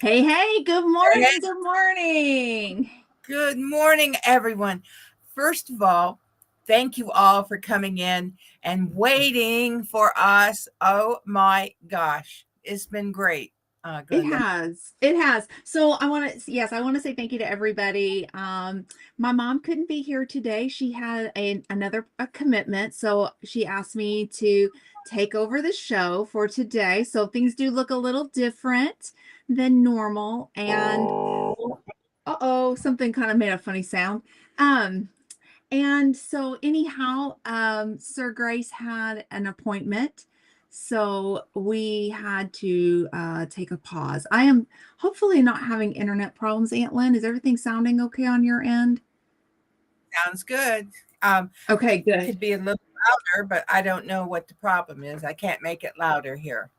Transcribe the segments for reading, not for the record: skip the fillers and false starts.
Hey, hey, good Hey, morning, good morning. good morning, everyone. First of all, thank you all for coming in and waiting for us. Oh my gosh, it's been great, It Glenda. has. It has. So I want to say thank you to everybody. My mom couldn't be here today. She had another commitment, so she asked me to take over the show for today. So things do look a little different than normal. And uh-oh, something kind of made a funny sound. Um, And so anyhow, Sir Grace had an appointment. So we had to take a pause. I am hopefully not having internet problems, Aunt Lynn. Is everything sounding okay on your end? Sounds good. Um, Okay, it good. could be a little louder, but I don't know what the problem is. I can't make it louder here.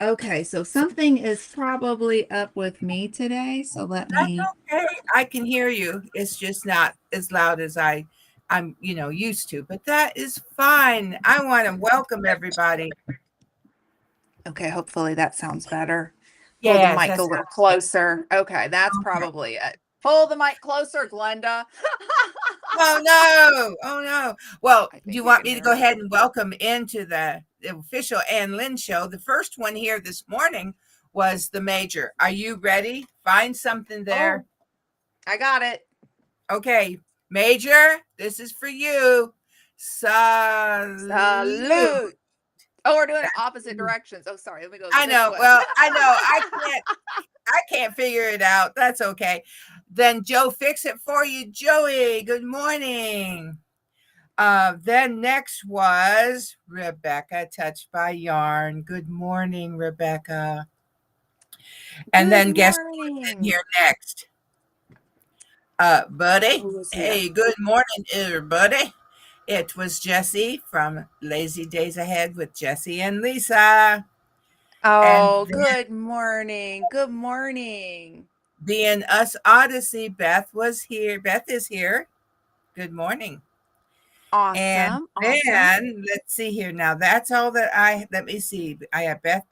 Okay, so something is probably up with me today. So let That's me. okay. I can hear you. It's just not as loud as I'm, used to. But that is fine. I want to welcome everybody. Okay, hopefully that sounds better. Pull the Yes, mic a that's little closer. Okay, that's probably it. Pull the mic closer, Glenda. Oh no. Oh no. Well, I do think you you want can me to hear go me. ahead and welcome into the official Ann Lynn show? The first one here this morning was the major. Are you ready? Find something there. Oh, I got it. Okay, Major, this is for you. Salute. Salute. Oh, we're doing it opposite directions. Oh, sorry. Let me go I this know. way. Well, I know. I can't figure it out. That's okay. Then Joe fix it for you. Joey, good morning. Then next was Rebecca, touched by yarn. Good morning, Rebecca. And Good then guess who's in morning. here next? Buddy. Who is here? Hey, good morning, everybody. It was Jesse from Lazy Days Ahead with Jesse and Lisa. And Oh, then good morning. Good morning. being us Odyssey, Beth was here. Beth is here. Good morning. And Awesome. Awesome. then let's see here. Now that's all that let me see. I have Beth.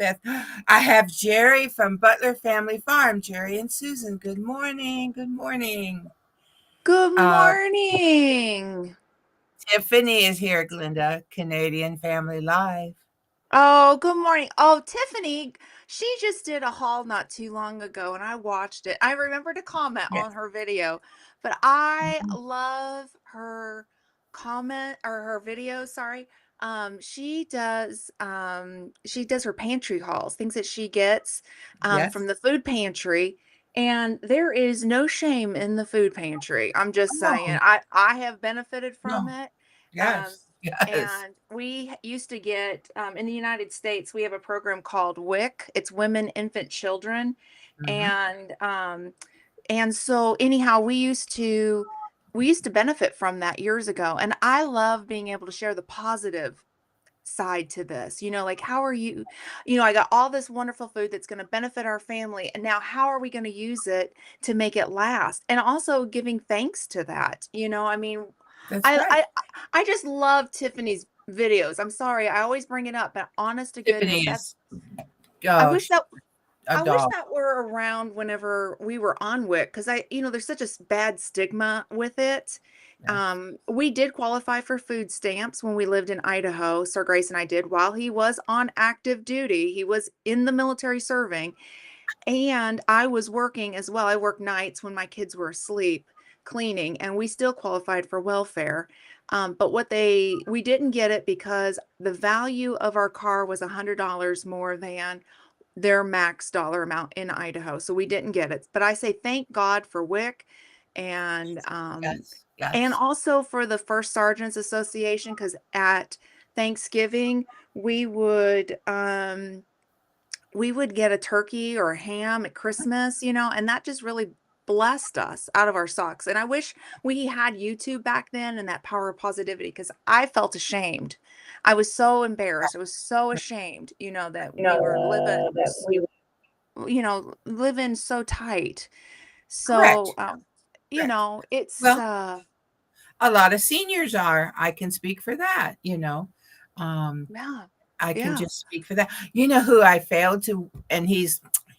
I have Jerry from Butler Family Farm. Jerry and Susan. Good morning. Good morning. Good Uh, morning. Tiffany is here, Glinda, Canadian Family Live. Oh, good morning. Oh, Tiffany, she just did a haul not too long ago and I watched it. I remember to comment Yes. on her video, but I Mhm. love her comment or her video, sorry. She does her pantry hauls, things that she gets Yes. from the food pantry. And there is no shame in the food pantry. I'm just saying. Oh, I have benefited from no. it. Um, Yes. Yes. and we used to get in the United States, we have a program called WIC. It's Women, Infant, Children, Hmm. and so anyhow, we used to benefit from that years ago, and I love being able to share the positive side to this. Like how are you? I got all this wonderful food that's going to benefit our family, and now how are we going to use it to make it last? And also giving thanks to that. I mean, That's I right. I I just love Tiffany's videos. I'm sorry, I always bring it up, but honest to Tiffany goodness, is, I wish gosh, that a I wish doll. that were around whenever we were on WIC, because there's such a bad stigma with it. Yes. We did qualify for food stamps when we lived in Idaho. Sir Grace and I did while he was on active duty. He was in the military serving, and I was working as well. I worked nights when my kids were asleep cleaning, and we still qualified for welfare. But we didn't get it because the value of our car was $100 more than their max dollar amount in Idaho. So we didn't get it. But I say thank God for WIC, and Yes. and Yes. also for the First Sergeants Association, because at Thanksgiving we would get a turkey or a ham at Christmas, and that just really blessed us out of our socks. And I wish we had YouTube back then and that power of positivity, because I felt ashamed. I was so embarrassed. I was so ashamed, that we were living so tight. So, Correct. Correct. it's Well, a lot of seniors are. I can speak for that. Um, yeah, I can yeah. just speak for that. You know who I failed to, and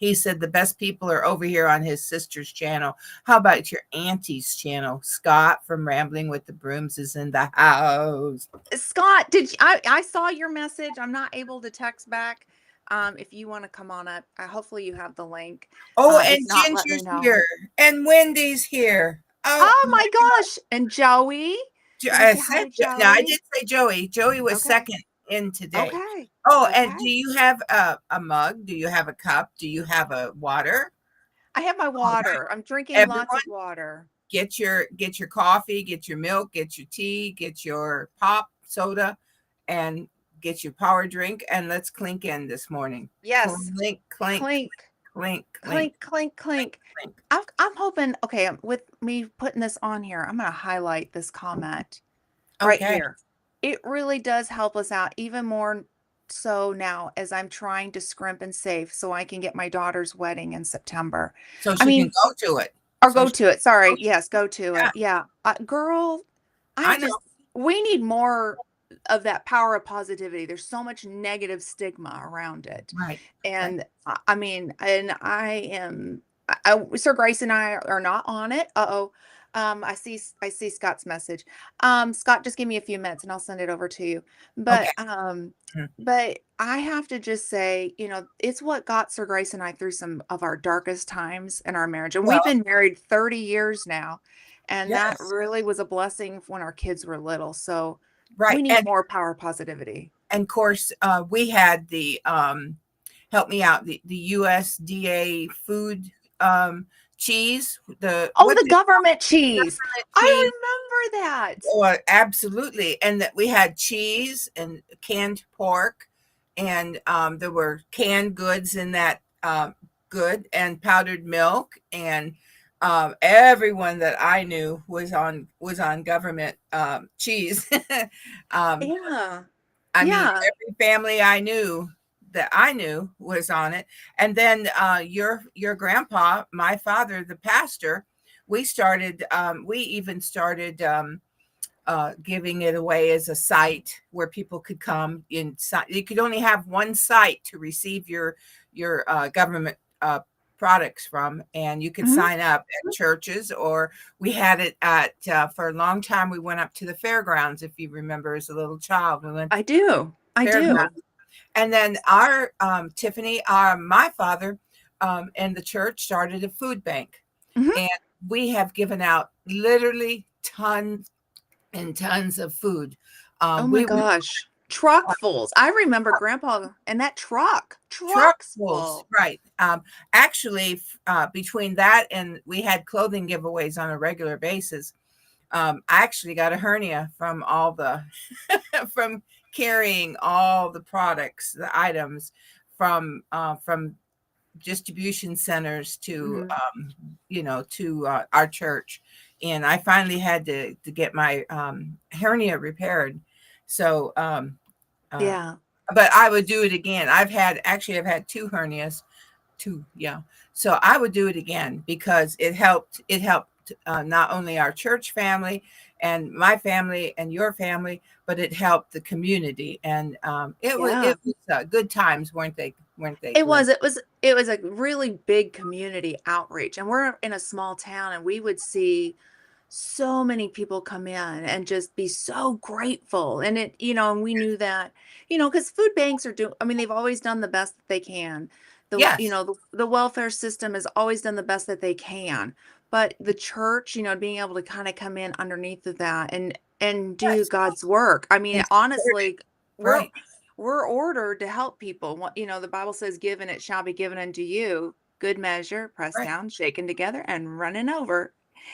He said the best people are over here on his sister's channel. How about your auntie's channel? Scott from Rambling with the Brooms is in the house. Scott, I saw your message. I'm not able to text back. If you want to come on up, hopefully you have the link. Oh, If and not, let me Ginger's know. here, and Wendy's here. Oh Oh my my gosh. And Joey. Did we I say hi said to no, I Joey? did say Joey. Joey was Okay. second in today. Okay. Oh, and do Okay. you have a mug? Do you have a cup? Do you have a water? I have my All right, water. I'm drinking lots everyone, of water. get your coffee, get your milk, get your tea, get your pop soda, and get your power drink, and let's clink in this morning. Yes. Clink, clink, Clink, clink, clink, clink, clink, clink, clink. clink. I'm hoping, okay, with me putting this on here, I'm going to highlight this comment right Okay, here. It really does help us out even more so now as I'm trying to scrimp and save so I can get my daughter's wedding in September. so I she can mean, go to it. or So go she to it. can Sorry. go to Yes, go to yeah, it. Yeah. Girl, I I know. just, we need more of that power of positivity. There's so much negative stigma around it. Right, right. And I mean, and I am, Sir Grace and I are not on it. Uh-oh. I see Scott's message. Scott, just give me a few minutes and I'll send it over to you. Okay. Mhm. But I have to just say, it's what got Sir Grace and I through some of our darkest times in our marriage. And we've Well, been married 30 years now. And that yes, really was a blessing when our kids were little. So we right. need more power positivity. And of course, we had the help me out the USDA food cheese. The Oh, what's the it? government cheese. Government cheese. I remember that. Oh, absolutely. And that we had cheese and canned pork, and there were canned goods in that good and powdered milk, and everyone that I knew was on government cheese. um, Yeah. I mean, Yeah. every family I knew was on it. And then your grandpa, my father, the pastor, we even started giving it away as a site where people could come in. You could only have one site to receive your government products from, and you could Mhm. sign up at churches, or we had it at for a long time. We went up to the fairgrounds, if you remember, as a little child. We went to I do. I the fairgrounds, do. and then our Tiffany, our my father, and the church started a food bank, Mhm. and we have given out literally tons and tons of food. Oh my We gosh. Truckfuls. I remember Grandpa and that trucks truckfuls, full. right? Actually, between that and we had clothing giveaways on a regular basis. I actually got a hernia from all the from carrying all the products, the items from distribution centers to Mhm. to our church, and I finally had to get my hernia repaired. So uh, Yeah. but I would do it again. I've had two hernias, two, yeah. So I would do it again because it helped not only our church family and my family and your family, but it helped the community, and Yeah. it was good times, weren't they, It Glenn? was it was it was a really big community outreach, and we're in a small town, and we would see so many people come in and just be so grateful. And and we knew that, because food banks are doing, I mean, they've always done the best that they can. Yes. The welfare system has always done the best that they can. But the church, being able to kind of come in underneath of that and do Yes. God's work. I mean, And support it. honestly, we're Right. we're ordered to help people. The Bible says, "Given it shall be given unto you, good measure, pressed Right. down, shaken together, and running over."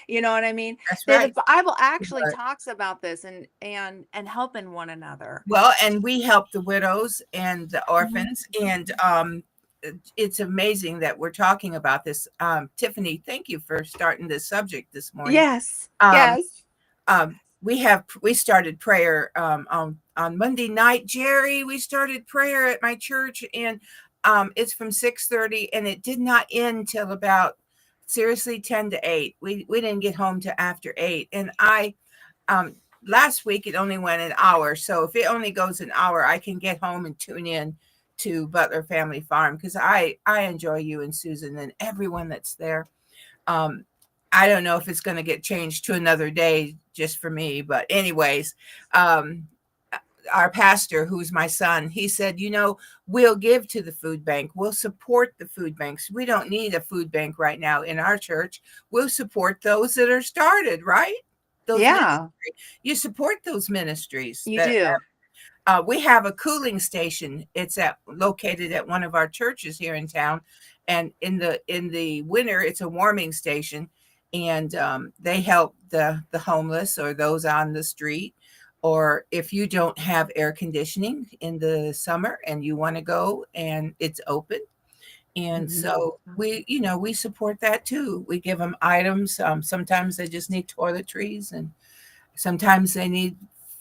You know what I mean? That's The right. Bible actually But talks about this and helping one another. well, and we help the widows and the Mhm. orphans, and it's amazing that we're talking about this. Tiffany, thank you for starting this subject this morning. Yes. Um, Yes. we started prayer on Monday night. Jerry, we started prayer at my church, and it's from 6:30, and it did not end till about seriously 10 to 8. We didn't get home till after 8, and I um last week it only went an hour, so if it only goes an hour, I can get home and tune in to Butler Family Farm because I enjoy you and Susan and everyone that's there. Um, I don't know if it's going to get changed to another day just for me, but anyways, um, our pastor, who's my son, he said, we'll give to the food bank. We'll support the food banks. We don't need a food bank right now in our church. We'll support those that are started, right? Those Yeah, ministries. You support those ministries you that do. we have a cooling station. It's located at one of our churches here in town, and in the winter, it's a warming station, and they help the homeless or those on the street. Or if you don't have air conditioning in the summer and you want to go and it's open, and Mhm. so we support that too. We give them items. Sometimes they just need toiletries, and sometimes they need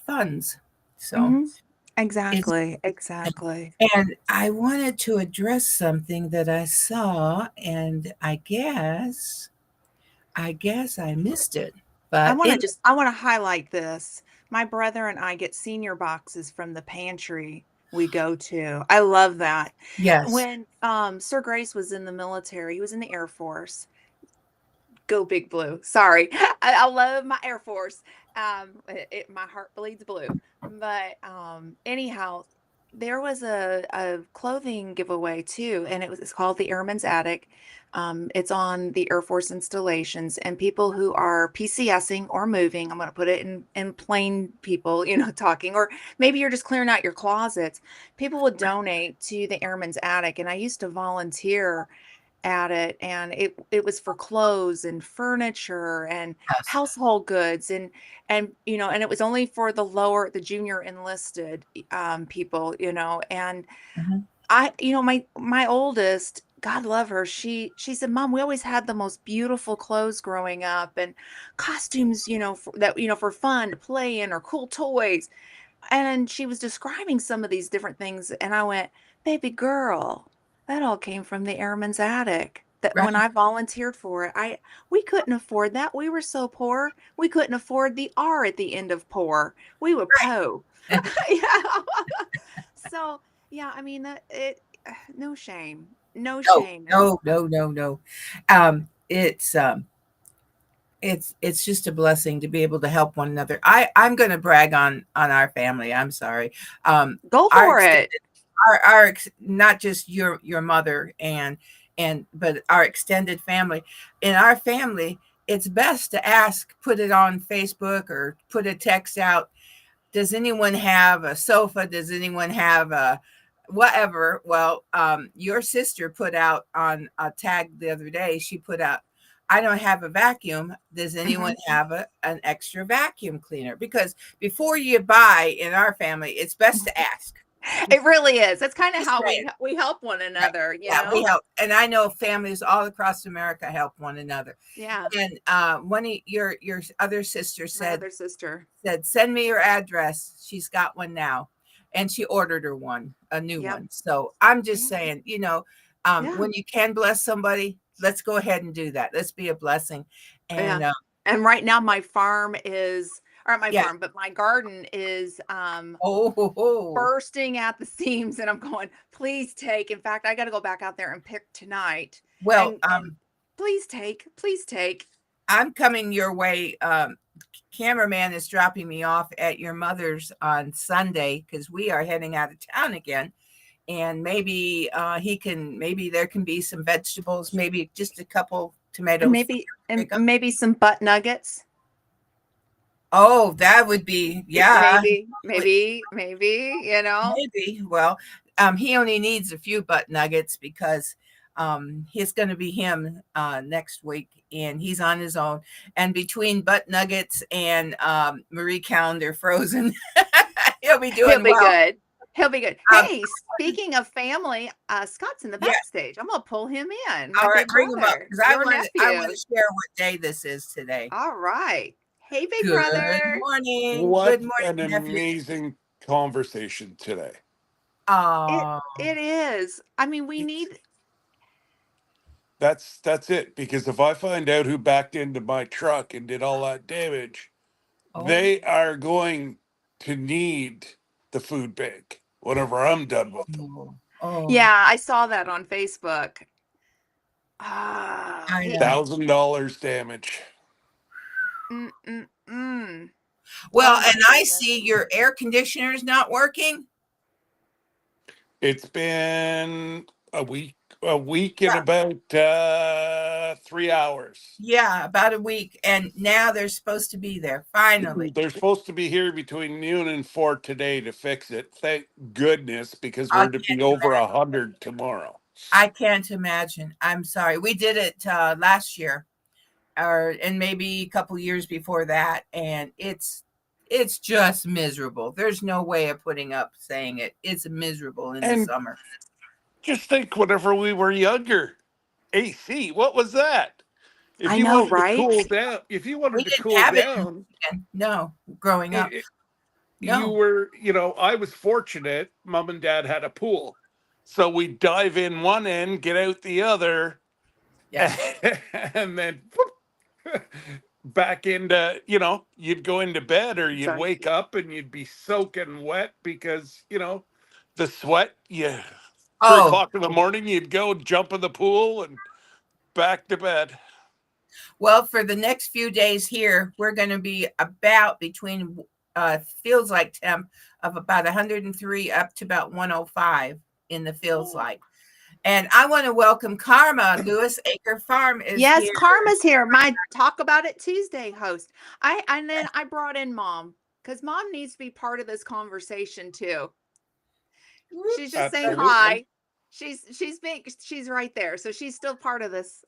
funds. So Mhm. it's Exactly, exactly. and I wanted to address something that I saw, and I guess I missed it. But I want to highlight this. My brother and I get senior boxes from the pantry we go to. I love that. yes. When Sir Grace was in the military, he was in the Air Force. Go Big Blue. Sorry. I love my Air Force. My heart bleeds blue. But anyhow, there was a clothing giveaway too, and it's called the Airman's Attic. It's on the Air Force installations, and people who are PCSing or moving, I'm going to put it in plain people, talking, or maybe you're just clearing out your closets. People would donate to the Airman's Attic, and I used to volunteer at it, and it was for clothes and furniture and Yes. household goods, and it was only for the junior enlisted people, and Mhm. my oldest, God love her, she said, Mom, we always had the most beautiful clothes growing up, and costumes, for fun to play in, or cool toys. And she was describing some of these different things, and I went, baby girl, that all came from the Airman's Attic. That when Right. I volunteered for it, we couldn't afford that. We were so poor. We couldn't afford the R at the end of poor. We were po. Yeah. So yeah, I mean that it no shame. No No, shame. no, no, no, no. Um, it's um, it's just a blessing to be able to help one another. I'm going to brag on our family. I'm sorry. Go Our for it. not just your mother and but our extended family. In our family, it's best to ask, put it on Facebook or put a text out. Does anyone have a sofa? Does anyone have a whatever? Well, your sister put out on a tag the other day. She put out, I don't have a vacuum. Does anyone Mhm. have an extra vacuum cleaner? Because before you buy in our family, it's best to ask. It really is. That's kind of Just how saying. we help one Yeah, another. yeah, we help, and I know families all across America help one another. Yeah. And one of your other sisters My said other sister. send me your address. She's got one now, and she ordered her one, a new Yep. one. So I'm just Yeah. saying, Yeah. when you can bless somebody, let's go ahead and do that. Let's be a blessing. Yeah. And And right now my farm is, or not my yeah. farm, but my garden is Oh, ho, ho. bursting at the seams, and I'm going, please take. In fact, I got to go back out there and pick tonight. Well, And please take, please take. I'm coming your way. Cameraman is dropping me off at your mother's on Sunday because we are heading out of town again. And maybe maybe there can be some vegetables, maybe just a couple And tomatoes for maybe you to and pick up. maybe some butt nuggets. Oh, that would be, yeah, Maybe. maybe. Well, he only needs a few butt nuggets because he's going to be him next week, and he's on his own. And between butt nuggets and Marie Calendar frozen, he'll be He'll doing be well. good. He'll be good. Um, Hey, speaking of family, Scott's in the yeah, backstage. I'm gonna pull him in. My all right, big bring him up brother, because I your want to. I want nephew. to share what day this is today. All right. Hey, big Good brother. morning. Good What morning, an nephew. amazing conversation today. It is. I mean, we need. That's it. Because if I find out who backed into my truck and did all that damage, Oh, they are going to need the food bank whenever I'm done with them. no. Oh, Yeah, I saw that on Facebook. I It, know. $1,000 damage. mm. Well, Oh and my I goodness. see your air conditioner is not working. It's been a week and Yeah. about 3 hours. Yeah, about a week. And now they're supposed to be there finally. They're supposed to be here between noon and 4 today to fix it. Thank goodness, because I we're to can't be over imagine. 100 tomorrow. I can't imagine. I'm sorry. We did it last year, and maybe a couple years before that, and it's just miserable. There's no way of putting up saying it. It's miserable in the And summer. just think, whenever we were younger, AC, what was that? If I you know, wanted to right? cool down, if you We wanted to didn't cool have it in down, Michigan. No, growing up. it, you No. were, I was fortunate. Mom and dad had a pool. So we'd dive in one end, get out the other, Yes. and then whoop, back into, you'd go into bed or you'd Sorry. wake up and you'd be soaking wet because, the sweat, 3 Oh, o'clock in the morning, you'd go jump in the pool and back to bed. well, for the next few days here, we're going to be about between feels like temp of about 103 up to about 105 in the feels like. And I want to welcome Karma. Lewis Acre Farm is Yes, here. Karma's here. My Talk About It Tuesday host. And then I brought in Mom because Mom needs to be part of this conversation too. She's just saying Absolutely. hi. She's right there. So she's still part of this.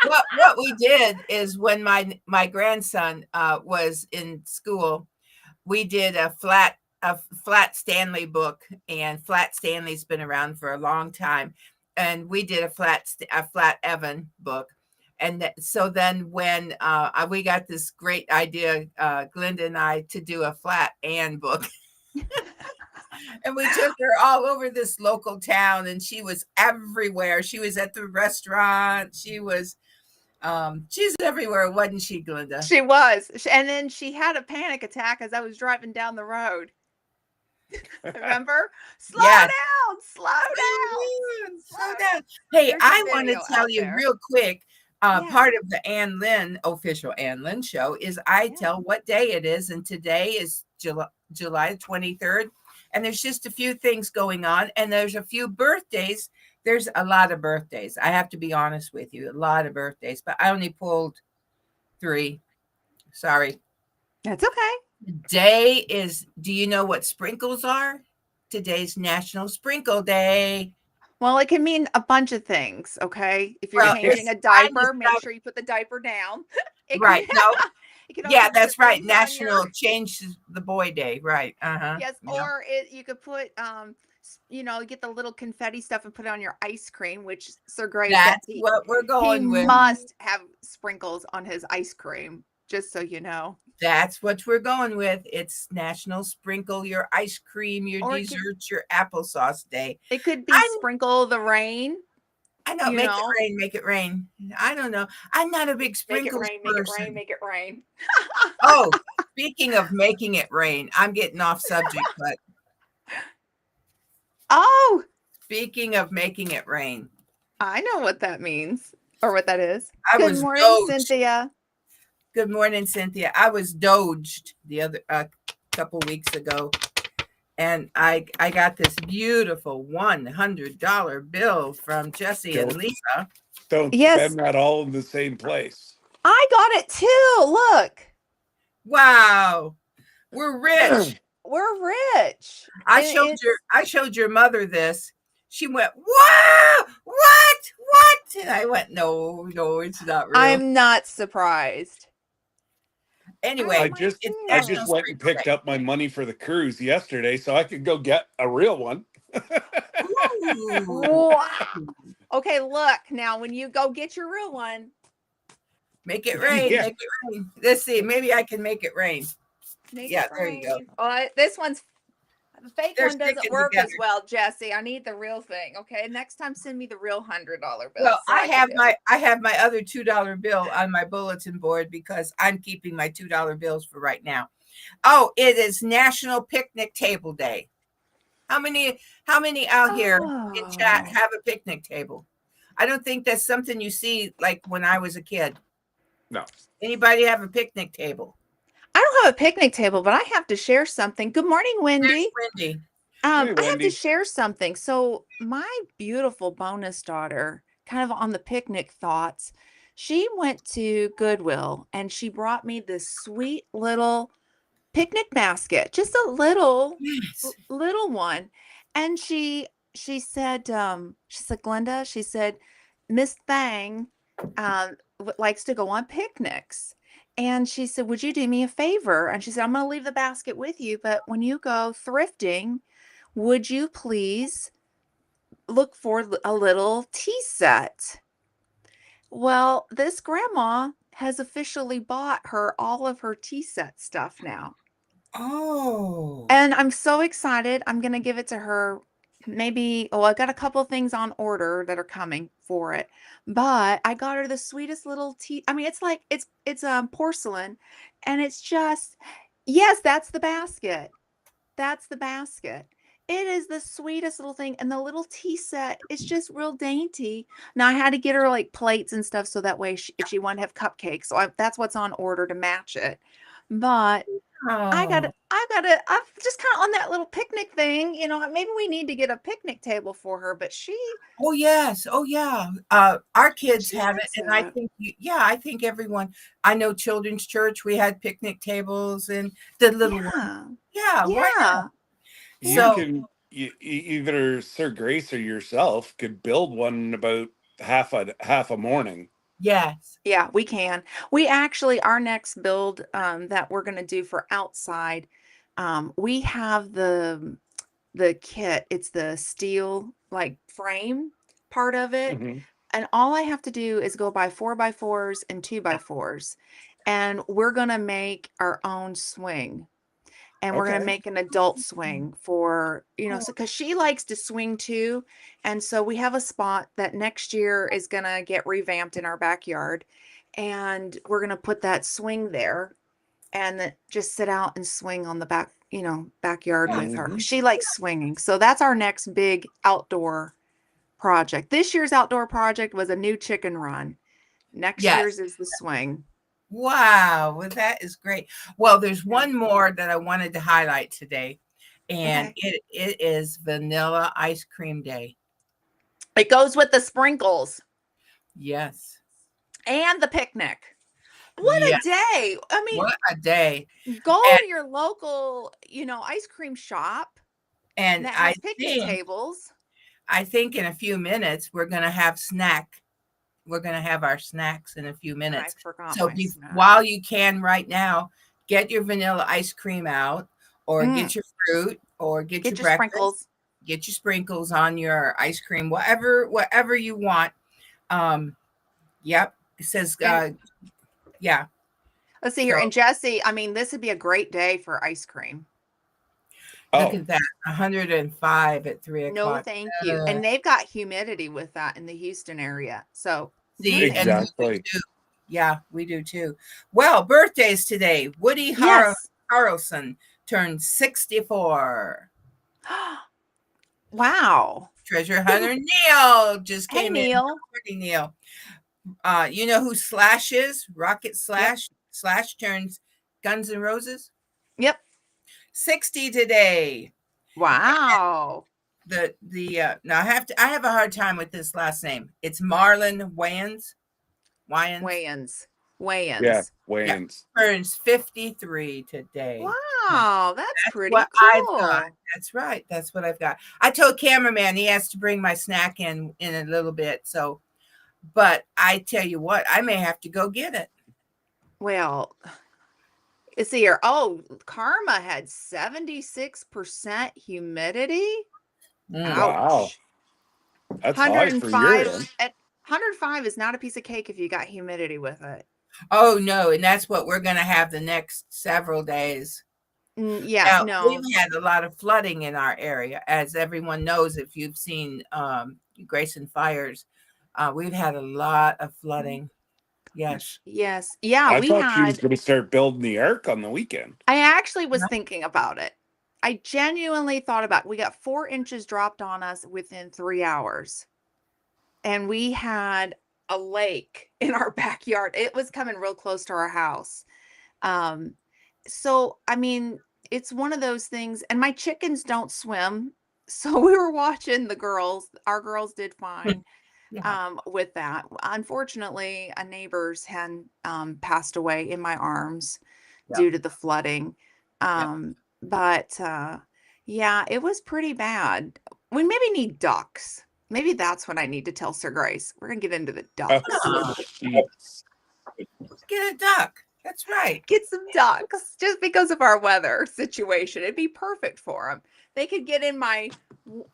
What we did is when my grandson was in school, we did a flat Stanley book, and Flat Stanley's been around for a long time, and we did a flat Evan book. And so then when we got this great idea, Glenda and I, to do a flat Ann book. And we took her all over this local town, and she was everywhere. She was at the restaurant. She's everywhere, wasn't she, Glenda? She was. And then she had a panic attack as I was driving down the road. Remember? Slow Yes. down, slow down. Slow down. Hey, There's a I want to video tell out you there. real quick. Yeah. Part of the Ann Lynn official Ann Lynn show is I Yeah. tell what day it is, and today is July 23rd. And there's just a few things going on, and there's a few birthdays. There's a lot of birthdays. I have to be honest with you, a lot of birthdays, but I only pulled 3. Sorry. That's okay. Today is, do you know what sprinkles are? Today's National Sprinkle Day. Well, it can mean a bunch of things, okay? If you're Well, changing it's a diaper, time to make stop. sure you put the diaper down. It Right. can, No. it can Yeah, also that's put right. things on National your, Change the Boy Day. Right. yes, Yeah. or you could put get the little confetti stuff and put it on your ice cream, which Sir Greg said That's what we're he going with. must have sprinkles on his ice cream, just so you know. That's what we're going with. It's National Sprinkle Your Ice Cream, your Or desserts, your applesauce day. it could be I'm- sprinkle the rain. I know. You Make know. it rain. Make it rain. I don't know. I'm not a big Make it sprinkles rain, make it person. rain, make it rain. Oh, speaking of making it rain, I'm getting off subject, but Oh, speaking of making it rain, I know what that means or what that is. I Good was morning, doged. Cynthia. Good morning, Cynthia. I was doged the other couple weeks ago, and I got this beautiful $100 bill from Jesse and Lisa. Don't Yes. spend that all in the same place. I got it too. Look, Wow, we're rich. we're rich. I showed your mother this. She went, "Wow, what?" And I went, "No, it's not real." I'm not surprised. Anyway, I just National went and Sprinkle picked Day. up my money for the cruise yesterday so I could go get a real one. Ooh. Wow. Okay, look now. When you go get your real one, Make it rain. Yeah. Make it rain. Let's see. Maybe I can make it rain. make Yeah, it there you go. rain. This one's the fake They're one doesn't sticking work as together. well, Jesse. I need the real thing. Okay, next time send me the real $100 bill. Well, so I can have do my other $2 bill on my bulletin board because I'm keeping my $2 bills for right now. Oh, it is National Picnic Table Day. How many out here in chat Oh, have a picnic table? I don't think that's something you see like when I was a kid. No. Anybody have a picnic table? I don't have a picnic table, but I have to share something. Good morning, There's Wendy. Wendy. Hey, I have to Wendy. share something. So my beautiful bonus daughter, kind of on the picnic thoughts, she went to Goodwill and she brought me this sweet little picnic basket, just a Yes. little one. And she said, Glenda, she said, Miss Thang likes to go on picnics. And she said, would you do me a favor? And she said, I'm going to leave the basket with you, but when you go thrifting, would you please look for a little tea set? Well, this grandma has officially bought her all of her tea set stuff now. Oh. And I'm so excited. I'm going to give it to her. Maybe, oh, I got a couple things on order that are coming for it. But I got her the sweetest little tea. I mean, it's like it's porcelain and it's just yes, that's the basket. That's the basket. It is the sweetest little thing, and the little tea set is just real dainty. Now I had to get her like plates and stuff so that way if she wanted to have cupcakes, so that's what's on order to match it. But Oh. I'm just kind of on that little picnic thing, maybe we need to get a picnic table for her, but Oh yes. Oh yeah. Our kids she have it, likes and I it. think yeah, I think everyone. I know Children's Church. We had picnic tables and the little one. Yeah. Yeah. Why not? Yeah. You Yeah. So can either Sir Grace or yourself could build one in about half a morning. yes. Yeah, we can. We actually, our next build that we're going to do for outside, we have the kit. It's the steel like frame part of it. Hmm. And all I have to do is go buy 4x4s and 2x4s. And we're going to make our own swing. And we're going to Okay. make an adult swing for, Oh, so because she likes to swing too. And so we have a spot that next year is going to get revamped in our backyard. And we're going to put that swing there and then just sit out and swing on the backyard yeah. with her. Hmm. She likes swinging. So that's our next big outdoor project. This year's outdoor project was a new chicken run. Next Yes. year's is the swing. Wow. Well, that is great. Well, there's one more that I wanted to highlight today, and Okay. it is Vanilla Ice Cream Day. It goes with the sprinkles Yes. and the picnic. What a Yes. day. I mean, What a day. go And to your local, ice cream shop and that has picnic tables. I think in a few minutes we're gonna have snack. We're gonna have our snacks in a few I minutes. forgot So my snack. while you can right now, get your vanilla ice cream out, or Mm, get your fruit, or get your get your breakfast, sprinkles. get your sprinkles on your ice cream, whatever you want. Um, yep. It says And yeah. let's see here. So And Jesse, I mean, this would be a great day for ice cream. look Oh, at that. 105 at 3 No, o'clock. thank you. And they've got humidity with that in the Houston area. So, no, See, thank and we you. do exactly. too. Yeah, we do too. Well, birthdays today. Woody Yes. Harrelson turned 64. Wow. Treasure Hunter Neil just Hey, came in. Neil. Good morning, Neil. You know who Slash is? Rocket Yep. Slash. Slash turns Guns N' Roses. Yep. 60 today. Wow. The now I have a hard time with this last name. It's Marlon Wayans. Wayans. Wayans. Yeah, Wayans. Yeah, Wayans. turns 53 today. Wow. That's That's pretty what I've got. cool. That's right. That's what I've got. I told cameraman he has to bring my snack in a little bit. So, but I tell you what, I may have to go get it. Well, let's see here. Oh, Karma had 76% humidity. Mm. Wow, Ouch. that's high for your 105 end. at 105 is not a piece of cake if you got humidity with it. Oh no, and that's what we're gonna have the next several days. Yeah, Now we've no. had a lot of flooding in our area, as everyone knows. If you've seen Grayson fires, we've had a lot of flooding. Yes. Yes. Yeah, I we thought she was had going to start building the ark on the weekend. I actually was thinking about it. I genuinely thought about, we got 4 inches dropped on us within 3 hours. And we had a lake in our backyard. It was coming real close to our house. Um, so I mean, it's one of those things, and my chickens don't swim. So we were watching the girls. Our girls did fine Yeah. with that. Unfortunately, a neighbor's hen passed away in my arms Yeah. due to the flooding. Yeah. But yeah, it was pretty bad. We maybe need ducks. Maybe that's what I need to tell Sir Grace. We're gonna get into the ducks. Ah, Jeez. get a duck. That's right. Get some ducks just because of our weather situation. It'd be perfect for them. They could get in my,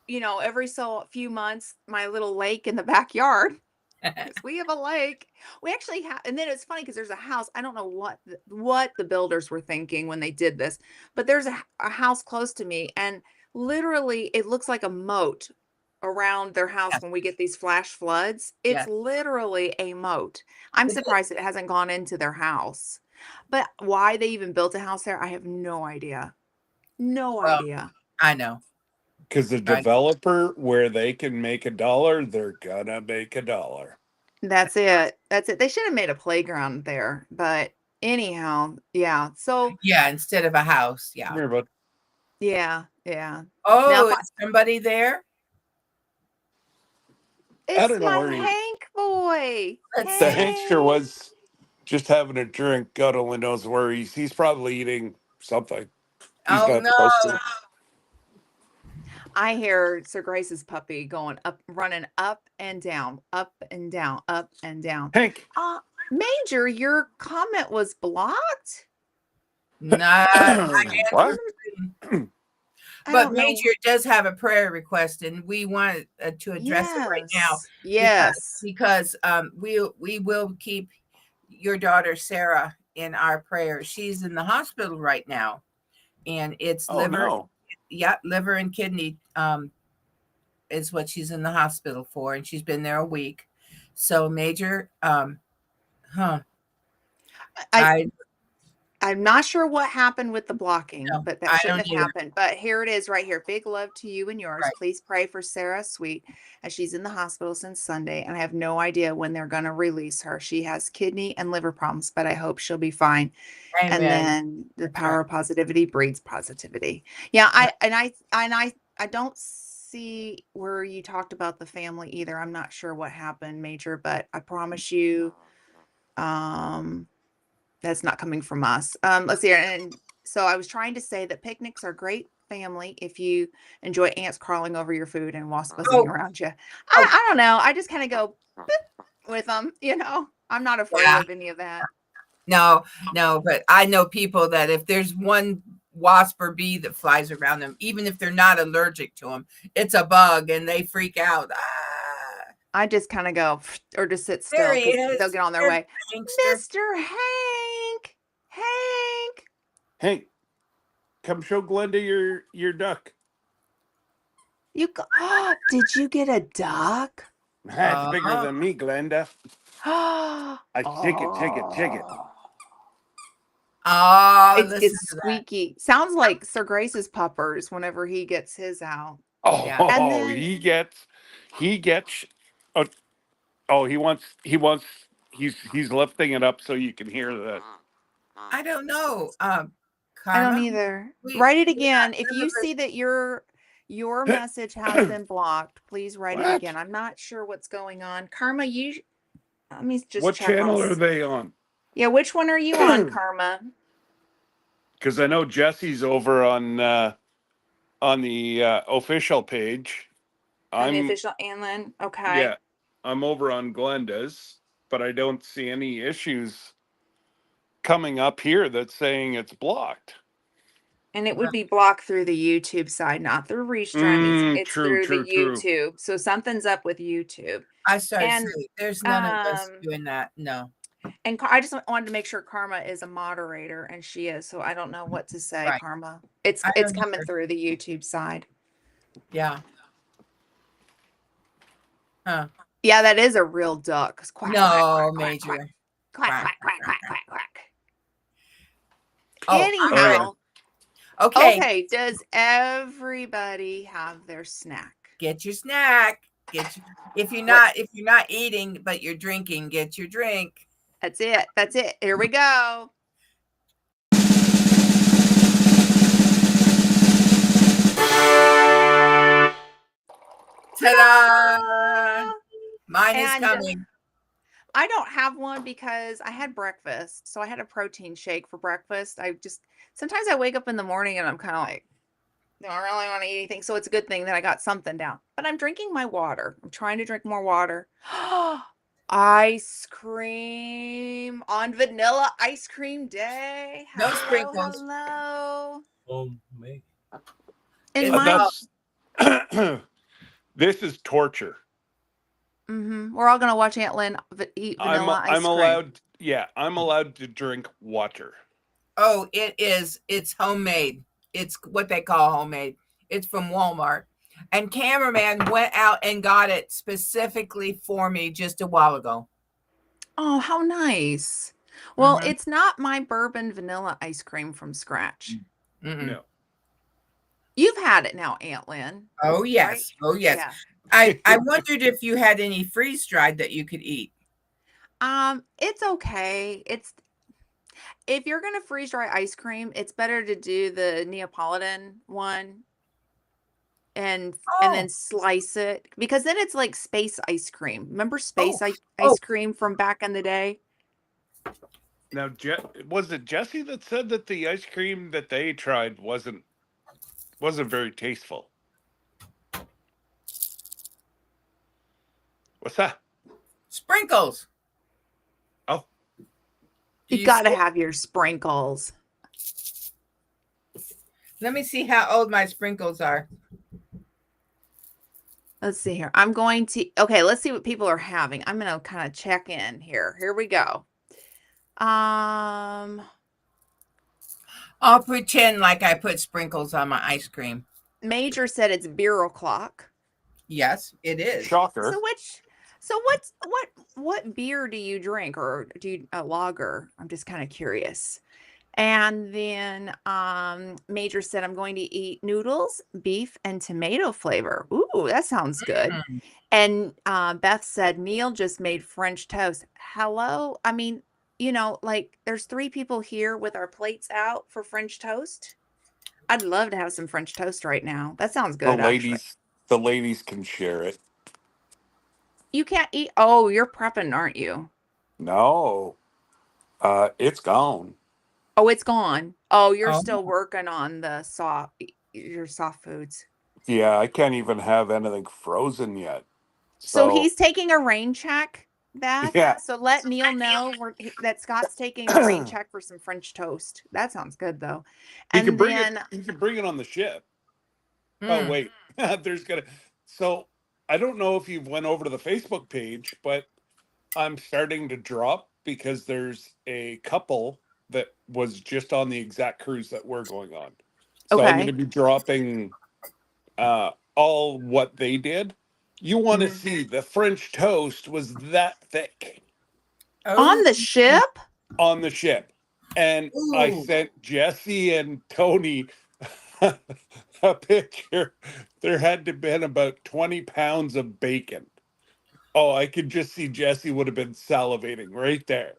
every so few months, my little lake in the backyard. 'Cause we have a lake. We actually have, and then it's funny because there's a house. I don't know what the builders were thinking when they did this, but there's a house close to me, and literally it looks like a moat around their house Yes. when we get these flash floods. It's Yes. literally a moat. I'm It is. surprised it hasn't gone into their house. But why they even built a house there, I have no idea. No Well, idea. I know. Because the Right. developer, where they can make $1, they're gonna make $1. That's it. That's it. They should have made a playground there. But anyhow, yeah. So Yeah, instead of a house. Yeah. Come here, bud. yeah. Now Oh, if is somebody there? I it's don't know my where he. Hank boy. Let's The see. Hankster was just having a drink. God only knows where he's probably eating something. He's Oh not supposed no. to. I hear Sir Grace's puppy going up, running up and down, up and down, up and down. Hank, Major, your comment was blocked? Not what? I but don't know. Major does have a prayer request, and we want to address it right now. Yes. Because we will keep your daughter Sarah in our prayers. She's in the hospital right now, and it's Oh liver. no. Yeah, liver and kidney is what she's in the hospital for, and she's been there a week. So Major, I'm not sure what happened with the blocking, No, but I that shouldn't don't have either. happened. But here it is right here. Big love to you and yours. Right. Please pray for Sarah Sweet as she's in the hospital since Sunday. And I have no idea when they're going to release her. She has kidney and liver problems, but I hope she'll be fine. Amen. And then the That's power right. of positivity breeds positivity. Yeah, I don't see where you talked about the family either. I'm not sure what happened, Major, but I promise you, that's not coming from us. Let's see. And so I was trying to say that picnics are great family if you enjoy ants crawling over your food and wasps buzzing around you. I don't know. I just kind of go with them, I'm not afraid of any of that. No, but I know people that if there's one wasp or bee that flies around them, even if they're not allergic to them, it's a bug and they freak out. I just kind of go or just sit still There he because is. they'll get on their There's way. Hankster. Mr. Hank. Hank, come show Glenda your duck. Did you get a duck? It's bigger than me, Glenda. Take it. Oh, it's squeaky. Sounds like Sir Grace's puppers whenever he gets his out. Oh, Yeah. And then, he gets. He's lifting it up so you can hear that. I don't know. I Karma? don't either. Write it again. If you see that your message has been blocked, please write it again. I'm not sure what's going on. Karma, let me just What check channel are they on? Yeah, which one are you on, Karma? Because I know Jesse's over on the official page. On the official Ann Lynn? Okay. Yeah, I'm over on Glenda's, but I don't see any issues coming up here that's saying it's blocked. And it would be blocked through the YouTube side, not through Restream. It's through the YouTube. So something's up with YouTube. I started saying there's none of us doing that. No. And I just wanted to make sure Karma is a moderator, and she is. So I don't know what to say, Right. Karma. It's coming through the YouTube side. Yeah. Huh. Yeah, that is a real duck. Quack, No, quack, Major. quack, quack, quack, quack, quack, quack, quack. Oh, Anyhow, Okay, Okay, does everybody have their snack? get your snack. If you're What? not eating but you're drinking, get your drink. That's it. That's it. Here we go. Ta-da! Mine is And coming. I don't have one because I had breakfast. So I had a protein shake for breakfast. Sometimes I wake up in the morning and I'm kind of like, don't really want to eat anything. So it's a good thing that I got something down. But I'm drinking my water. I'm trying to drink more water. Ice cream on Vanilla Ice Cream Day. No Hello, sprinkles. hello. Me. In It's my, This is torture. we're all gonna watch Aunt Lynn eat vanilla I'm ice cream. allowed, yeah, I'm allowed to drink water. Oh, it is. It's homemade. It's what they call homemade. It's from Walmart. And cameraman went out and got it specifically for me just a while ago. Oh, how nice. Well, Mhm. it's not my bourbon vanilla ice cream from scratch. Mm-mm. No. You've had it now, Aunt Lynn, Oh right? yes. Oh yes. Yeah. I wondered if you had any freeze dried that you could eat. It's okay. If you're gonna freeze dry ice cream, it's better to do the Neapolitan one and then Oh. slice it because then it's like space ice cream. Remember Oh. space Oh. ice cream from back in the day? Now, was it Jesse that said that the ice cream that they tried wasn't very tasteful? What's that? Sprinkles. Oh, Do You you see? gotta have your sprinkles. Let me see how old my sprinkles are. Let's see here. Okay, let's see what people are having. I'm gonna kind of check in here. Here we go. Um, I'll pretend like I put sprinkles on my ice cream. Major said it's beer o'clock. Yes, it is. shocker. What beer do you drink, or do you a lager? I'm just kind of curious. And then Major said I'm going to eat noodles, beef, and tomato flavor. Ooh, that sounds good. Mm. And Beth said Neil just made French toast. Hello? I mean, like there's 3 people here with our plates out for French toast. I'd love to have some French toast right now. That sounds The good, actually. ladies, the ladies can share it. You can't eat. Oh, you're prepping, aren't you? No, it's gone. Oh, it's gone. Oh, you're Oh, still working on your soft foods. Yeah, I can't even have anything frozen yet. So So he's taking a rain check, Beth. yeah, So let Neil know that Scott's taking a rain check for some French toast. That sounds good though. he can And bring it. then, He can bring it on the ship. Oh mm. wait, there's gonna. So I don't know if you've went over to the Facebook page, but I'm starting to drop because there's a couple that was just on the exact cruise that we're going on. So I'm going to okay. be dropping all what they did. You want to Mhm. see the French toast was that thick Oh, On the ship? on the ship. And I ooh. sent Jesse and Tony a picture. There had to have been about 20 pounds of bacon. Oh, I could just see Jesse would have been salivating right there.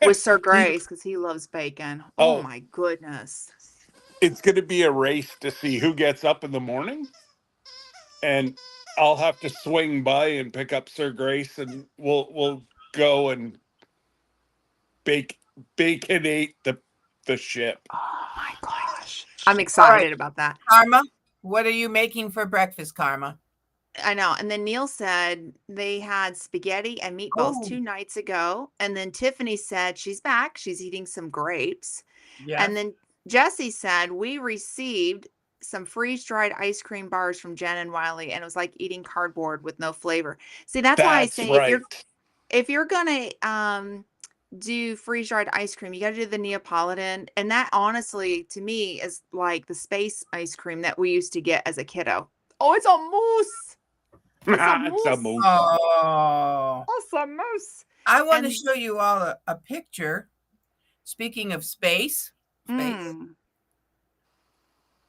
With Sir He- Grace because he loves bacon. Oh oh, my goodness. it's going to be a race to see who gets up in the morning. And I'll have to swing by and pick up Sir Grace and we'll go and baconate the ship. Oh my gosh. I'm All right, excited about that. Karma. What are you making for breakfast, Karma? I know. And then Neil said they had spaghetti and meatballs Oh, 2 nights ago. And then Tiffany said she's back. She's eating some grapes. And yes. then Jesse said we received some freeze-dried ice cream bars from Jen and Wiley, and it was like eating cardboard with no flavor. See, that's why I That's say right. if you're gonna do freeze-dried ice cream, you got to do the Neapolitan, and that honestly to me is like the space ice cream that we used to get as a kiddo. Oh, it's a mousse. It's a It's a mousse. moose. Oh, It's a mousse. I want to And show you all a picture. Speaking of space. mm,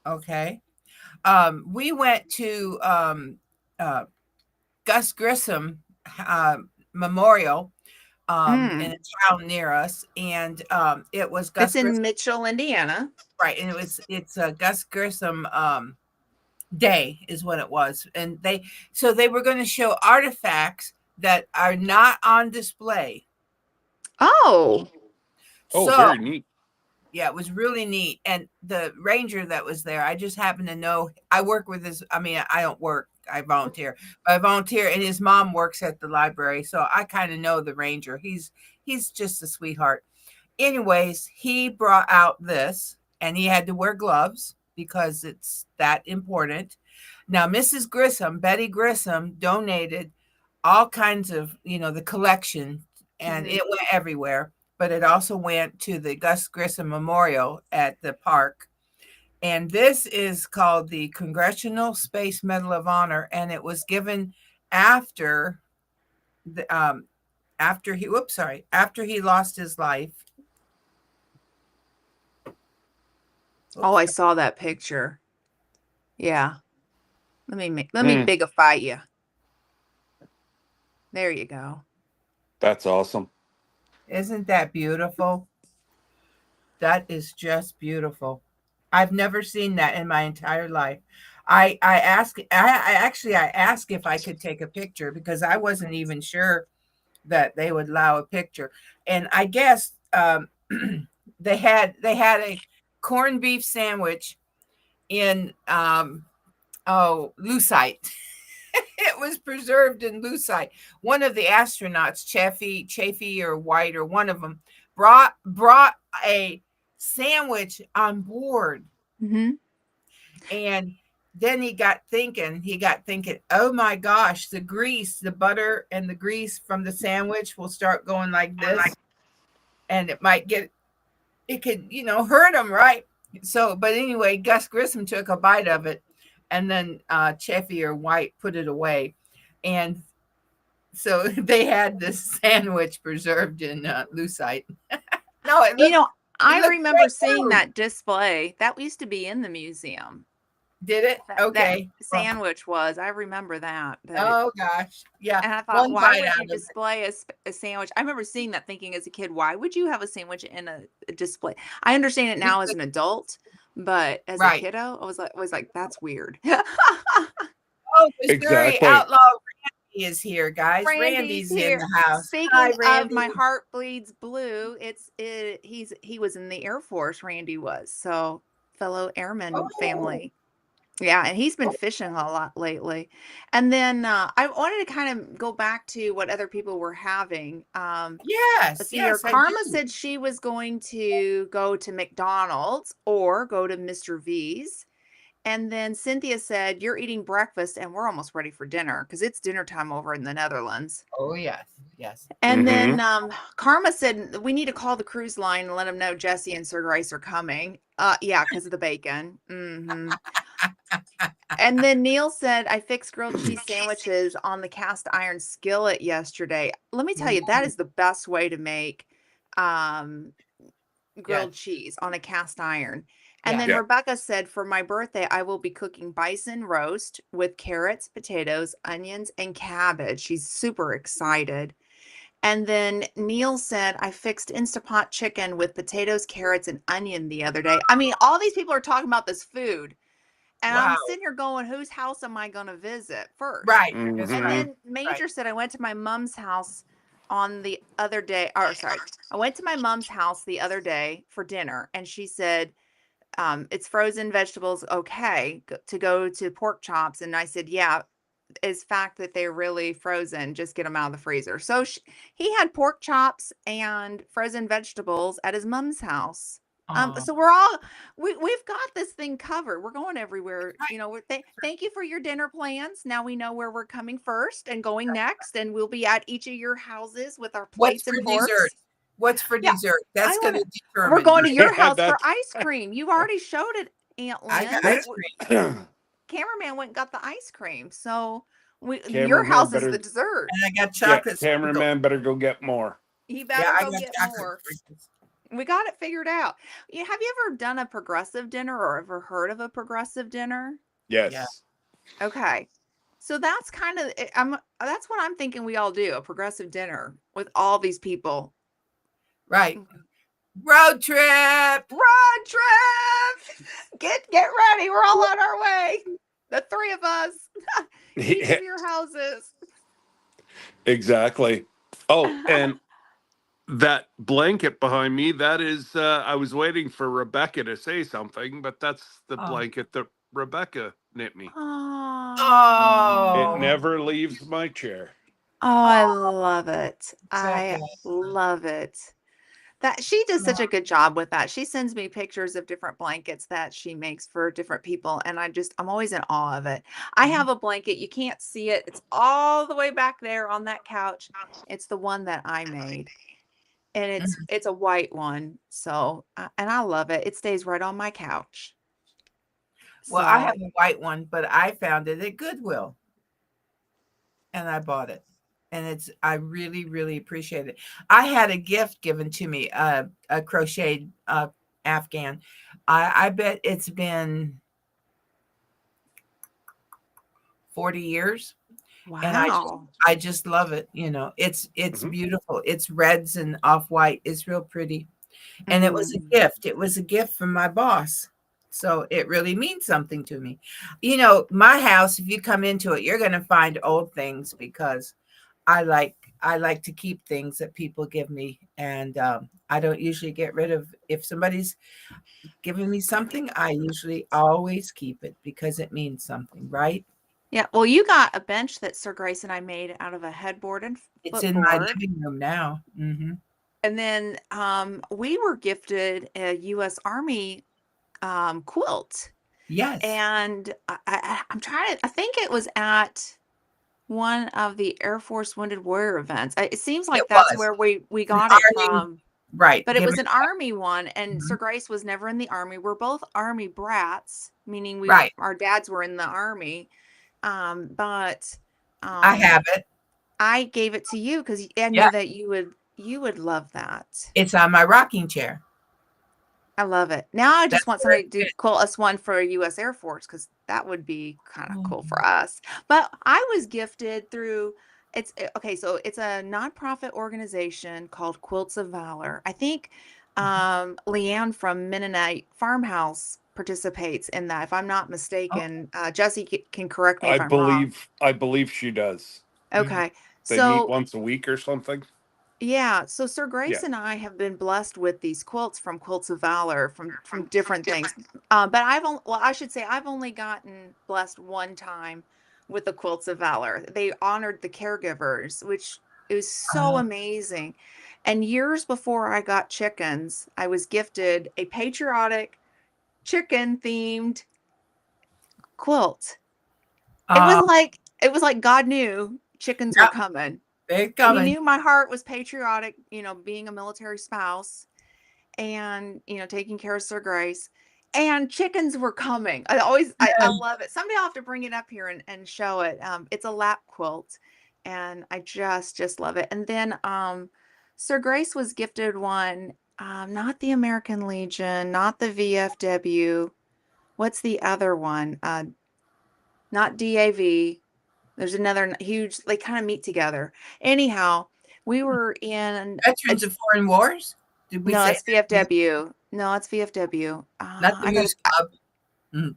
Okay. We went to uh, Gus Grissom uh, Memorial in Mm. a town near us, and it was It's Gus in Grissom, Mitchell, Indiana. right? And it's Gus Grissom Day is what it was, and they were going to show artifacts that are not on display. Oh. Oh, So very neat. yeah, it was really neat. And the ranger that was there, I just happen to know. I work with his. I mean, I don't work. I volunteer. I volunteer, and his mom works at the library, so I kind of know the ranger. He's just a sweetheart. Anyways, he brought out this, and he had to wear gloves because it's that important. Now, Mrs. Grissom, Betty Grissom, donated all kinds of, the collection, and Mhm. it went everywhere. But it also went to the Gus Grissom Memorial at the park. And this is called the Congressional Space Medal of Honor, and it was given after the after he lost his life. Oh, I Oops. saw that picture. Yeah. Let me Mm, bigify you. There you go. that's awesome. Isn't that beautiful? That is just beautiful. I've never seen that in my entire life. I asked if I could take a picture because I wasn't even sure that they would allow a picture. And I guess they had a corned beef sandwich in lucite. It was preserved in lucite. One of the astronauts, Chaffee or White or one of them, brought a sandwich on board, Mhm. and then he got thinking, oh my gosh, the butter and the grease from the sandwich will start going like this, and it could hurt him, right? So, but anyway, Gus Grissom took a bite of it, and then Chaffee or White put it away, and so they had this sandwich preserved in lucite. No, You know, it I looked remember great seeing too. that display. That used to be in the museum. Did it? That Okay. Well, sandwich was. I remember that. oh gosh, yeah, And I thought, one why bite would out you of it. display a sandwich? I remember seeing that thinking as a kid, why would you have a sandwich in a display? I understand it You now as could, an adult, but as a right. kiddo, I was like, that's weird. Oh, Missouri Exactly. Outlaw Randy is here, guys. Randy's Randy's in here. the house. Hi, Speaking of Randy. my heart bleeds blue, he was in the Air Force, Randy was. So fellow airman Oh, family. Yeah, and he's been oh, fishing a lot lately. And then I wanted to kind of go back to what other people were having. yes, Let's see here. yes, I Karma do. said she was going to go to McDonald's or go to Mr. V's. And then Cynthia said, you're eating breakfast and we're almost ready for dinner because it's dinner time over in the Netherlands. Oh, yes, yes. And Mm-hmm. then Karma said, we need to call the cruise line and let them know Jesse and Sir Grace are coming. Yeah, because of the bacon. And then Neil said, I fixed grilled cheese sandwiches on the cast iron skillet yesterday. Let me tell you, that Mm, is the best way to make um, yes, grilled cheese on a cast iron. And yes. then Yeah. Rebecca said, for my birthday, I will be cooking bison roast with carrots, potatoes, onions, and cabbage. She's super excited. And then Neil said, I fixed Instapot chicken with potatoes, carrots, and onion the other day. I mean, all these people are talking about this food. And I'm Wow. sitting here going, whose house am I going to visit first? Right. That's And right. Mm-hmm. then Right. Major said, I went to my mom's house on the other day, or sorry, I went to my mom's house the other day for dinner, and she said, it's frozen vegetables, okay, to go to pork chops. And I said, yeah, is fact that they're really frozen, just get them out of the freezer. So he had pork chops and frozen vegetables at his mom's house. Oh, So we've got this thing covered. We're going everywhere. right. You know, thank you for your dinner plans. Now we know where we're coming first and going next, and we'll be at each of your houses with our What's plates for and dessert? forks. What's for Yeah, dessert? I That's going want to to. We're determine, going to right? your Yeah, house for that's ice cream. You've already showed it, Aunt I got Lynn. ice yeah. cream. Cameraman went and got the ice cream. So your Cameraman house is the better dessert. And I got yeah, chocolate sprinkles. cameraman better go get more. He Yeah, better I go got get chocolate more. sprinkles. We got it figured out. Yeah, have you ever done a progressive dinner or ever heard of a progressive dinner? Yeah. Yes. Okay. So that's kind of that's what I'm thinking we all do, a progressive dinner with all these people. Right. Road trip. Road trip. Get ready. We're all on our way. The three of us. Each of your houses. Exactly. Oh, and that blanket behind me, that is, I was waiting for Rebecca to say something, but that's the Oh. blanket that Rebecca knit me. It Oh. Oh. never leaves my chair. Oh, I love it. Becca. I love it. That she does such a good job with that. She sends me pictures of different blankets that she makes for different people, and I'm always in awe of it. I have a blanket, you can't see it. It's all the way back there on that couch. It's the one that I made, and Mhm. it's a white one. So, and I love it. It stays right on my couch. Well, I So, have a white one, but I found it at Goodwill and I bought it. And I really, really appreciate it. I had a gift given to me, a crocheted Afghan. I bet it's been 40 years. And wow. I just love it. You know, it's Mhm. beautiful. It's reds and off white. It's real pretty. And it was a Mm. gift. It was a gift from my boss. So it really means something to me. You know, my house, if you come into it, you're going to find old things because I like to keep things that people give me, and I don't usually get rid of. If somebody's giving me something, I usually always keep it because it means something, right? Yeah, well, you got a bench that Sir Grace and I made out of a headboard and It's in my footboard. living room now. And then we were gifted a U.S. Army quilt. Yes, And I'm trying to, I think it was at one of the Air Force Wounded Warrior events. It seems it like that's was where we an got it Army, from. right? But it was an Army one, and Sir Mhm. Grace was never in the Army. We're both Army brats, meaning Right. our dads were in the Army. But I um, have it. I gave it to you because I Yeah, knew that you would love that. it's on my rocking chair. I love it. Now I just That's want where somebody it to fits. quote us one for a U.S. Air Force because that would be kind of cool Mhm. for us. But I was gifted through okay, so it's a nonprofit organization called Quilts of Valor. I think Leanne from Mennonite Farmhouse participates in that, if I'm not Oh, mistaken. Jesse can correct me if I'm wrong. I believe she does. mhm. Okay, They meet so once a week or something. yeah, so Sir Yeah. Grace and I have been blessed with these quilts from Quilts of Valor from different things. But well, I should say I've only gotten blessed one time with the Quilts of Valor. They honored the caregivers, which it was so Uh, amazing. And years before I got chickens, I was gifted a patriotic chicken themed quilt. uh, It was like God knew chickens were yeah, coming. they're He coming. knew my heart was patriotic, being a military spouse and, taking care of Sir Grace. And chickens were coming. I love it. Someday I'll have to bring it up here and show it. It's a lap quilt, and I just love it. And then Sir Grace was gifted one, not the American Legion, not the VFW. What's the other one? Not DAV. There's another huge, they kind of meet together. Anyhow, we were in Veterans of Foreign Wars? Did we no, say it's that? VFW. No, it's VFW. Not the I gotta Moose Club. Mm,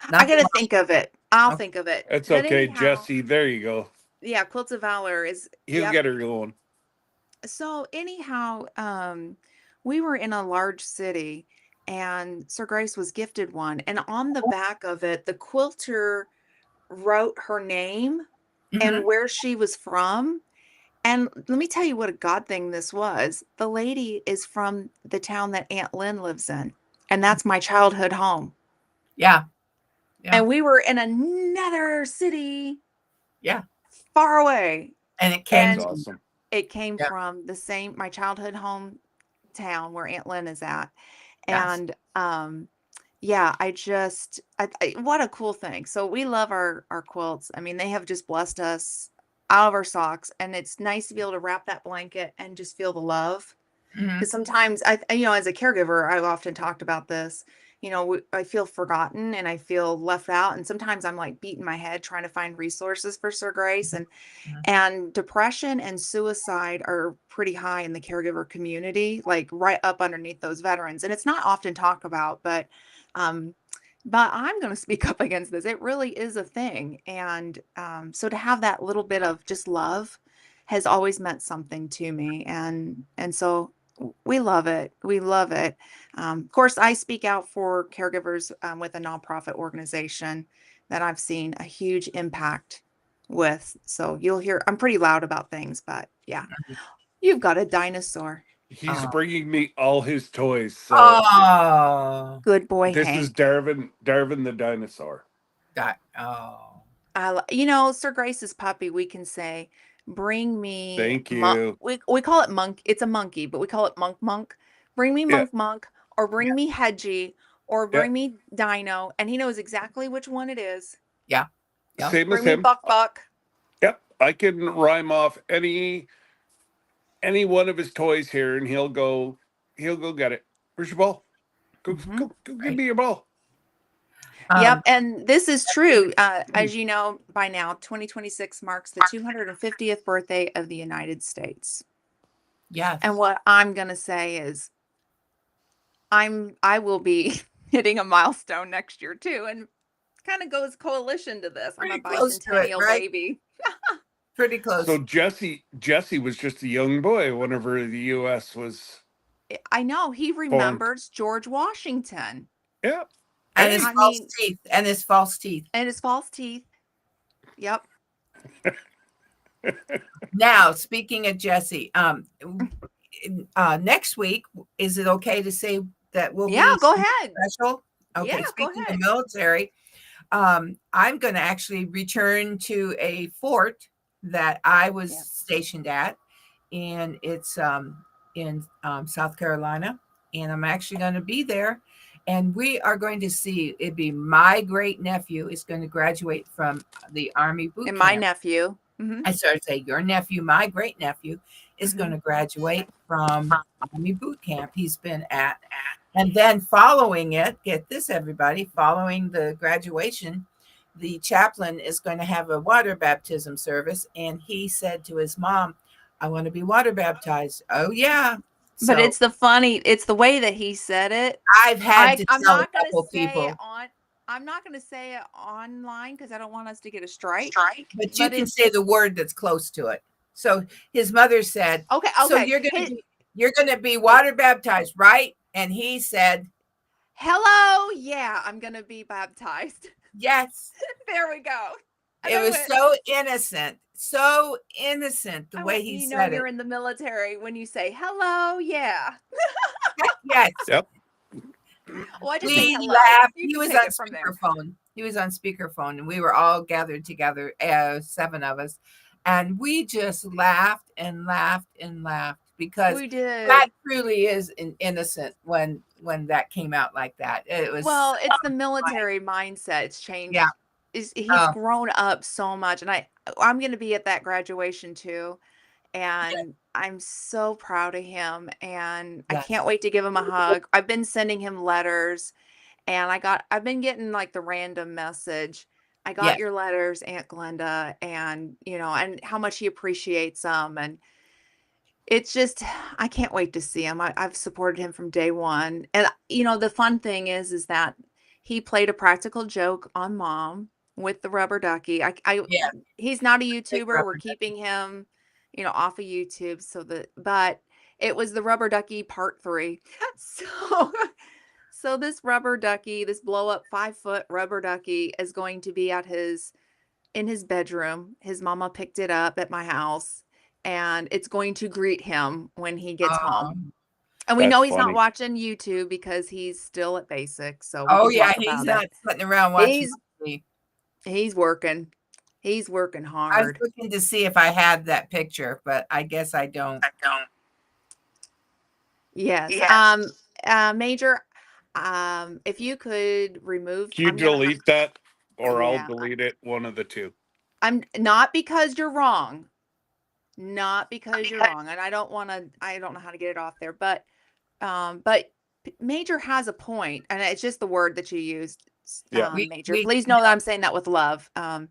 I not the gotta think of it. I'll Okay. think of it. It's But okay, anyhow, Jesse. There you go. yeah, Quilts of Valor is He'll yep. get her going. So anyhow, we were in a large city and Sir Grace was gifted one. And on the back of it, the quilter wrote her name and Mhm. where she was from. And let me tell you what a God thing this was. The lady is from the town that Aunt Lynn lives in, and that's my childhood home. Yeah, yeah, And we were in another city yeah, far away, and it came That's and to you. awesome. it came Yeah, from my childhood hometown where Aunt Lynn is at. yes. And yeah, what a cool thing. So we love our quilts. I mean, they have just blessed us out of our socks, and it's nice to be able to wrap that blanket and just feel the love. Mhm. Because sometimes as a caregiver, I've often talked about this. I feel forgotten and I feel left out, and sometimes I'm like beating my head trying to find resources for Sir Grace, and Mhm. depression and suicide are pretty high in the caregiver community, like right up underneath those veterans. And it's not often talked about, um, but I'm going to speak up against this. It really is a thing. And so to have that little bit of just love has always meant something to me. And so we love it. We love it. Of course, I speak out for caregivers with a nonprofit organization that I've seen a huge impact with. So you'll hear I'm pretty loud about things, but yeah, you've got a dinosaur. He's Oh. bringing me all his toys. So Oh. Good boy, this is Hank. Darwin the dinosaur. Oh. Sir Grace's puppy, we can say, bring me Thank monk. you. We call it monk. It's a monkey, but we call it monk monk. Bring me Yeah, monk monk, or bring me Hedgie, or yeah. bring me Dino, and he knows exactly which one it is. Yeah. Yeah. Same as Bring me him. Buck Buck. Yep. I can rhyme off any one of his toys here, and he'll go get it. Where's your ball? Go Hmm. go give Right. me your ball. Yep, Um, and this is true. As you know by now, 2026 marks the 250th birthday of the United States. And yes. what I'm gonna say is, I will be hitting a milestone next year too, and kind of goes coalition to this. I'm a Pretty close to it, bicentennial right? baby. Pretty close. So Jesse was just a young boy whenever the U.S. was I know he formed. remembers George Washington. Yeah. And his Hey, I false mean, teeth. And his false teeth. and his false teeth. Yep. Now, speaking of Jesse, next week, is it okay to say that we'll Yeah, be go ahead. special? Yeah, Okay, go speaking of ahead. military, I'm going to actually return to a fort that I was Yeah. stationed at, and it's in South Carolina, and I'm actually going to be there. And we are going to see, it'd be my great nephew is going to graduate from the Army boot And my camp. nephew. Hmm. I started to say, your nephew, my great nephew, is going Hmm. to graduate from Army boot camp he's been at. And then following it, get this, everybody, following the graduation, the chaplain is going to have a water baptism service. And he said to his mom, I want to be water baptized. Oh, yeah. But So it's the way that he said it. I've had to I'm tell a not gonna couple say it people, on I'm not gonna say it online because I don't want us to get a strike. strike, but you But can it's say the word that's close to it. So his mother said, okay, so okay. you're going to be water baptized, right? And he said, Hello, yeah, I'm gonna be baptized. yes. There we go. And It I was went, so innocent the way he said you're it. in the military when you say hello, yeah. Yes. yep. Well, I just say We hello. laughed. You He can was take on it from there. speakerphone. He was on speakerphone, and we were all gathered together, 7 of us, and we just laughed and laughed and laughed because We that did. truly is innocent when that came out like that. It was so Well, it's the funny. military mindset. It's Yeah. changed. He's Oh, grown up so much, and I'm going to be at that graduation too, yeah, and I'm so proud of him, and I yes, can't wait to give him a hug. I've been sending him letters, and I've been getting like the random message. I got yes, your letters, Aunt Glenda, and and how much he appreciates them, and it's just I can't wait to see him. I've supported him from day one. And the fun thing is that he played a practical joke on mom with the rubber ducky. yeah. He's not a Big YouTuber. We're rubber keeping him, off of YouTube but it was the rubber ducky part 3. So this rubber ducky, this blow up 5-foot rubber ducky is going to be in his bedroom. His mama picked it up at my house, and it's going to greet him when he gets home. Um, And we That's know he's not funny. watching YouTube because he's still at basic, so we oh can yeah, talk he's about it. not sitting around watching He's TV. he's working. He's working I was hard. looking to see if I had that picture, but I guess I don't. Yes. Major, if you could remove, Can you delete that, or I'll yeah, delete it? One of the two. I'm not because you're wrong. not because you're wrong, and I don't know how to get it off there, but Major has a point, and it's just the word that you used, Yeah. Major. Please know that I'm saying that with love. And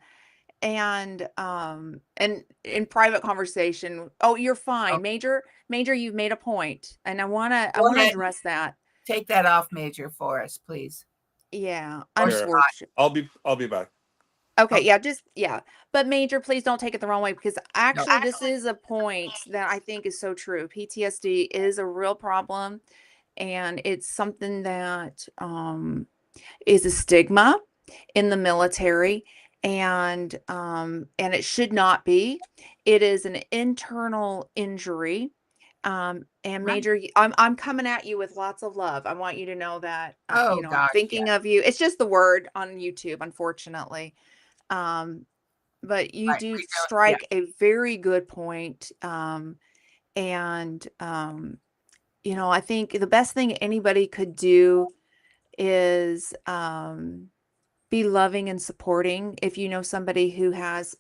in private conversation, oh, you're Oh, fine, Major, you've made a point, and I go wanna ahead. address that. Take that off, Major, for us, please. Yeah, Or Here, unfortunately. I'll be back. Okay, Scott. yeah, yeah. But Major, please don't take it the wrong way, because No. actually this is a point that I think is so true. PTSD is a real problem, and it's something that is a stigma in the military, and it should not be. It is an internal injury. And Right. Major, I'm coming at you with lots of love. I want you to know that, Oh I'm gosh, yeah. thinking of you. It's just the word on YouTube, unfortunately. Um, but you Right. do We don't. Yeah. strike a very good point. And I think the best thing anybody could do is be loving and supporting. If you know somebody who has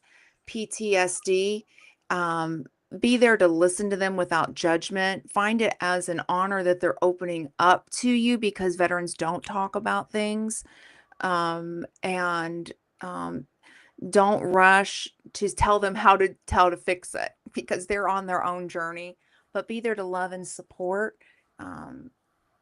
PTSD, um, be there to listen to them without judgment. Find it as an honor that they're opening up to you, because veterans don't talk about things. And don't rush to tell them how to fix it, because they're on their own journey, but be there to love and support. Um,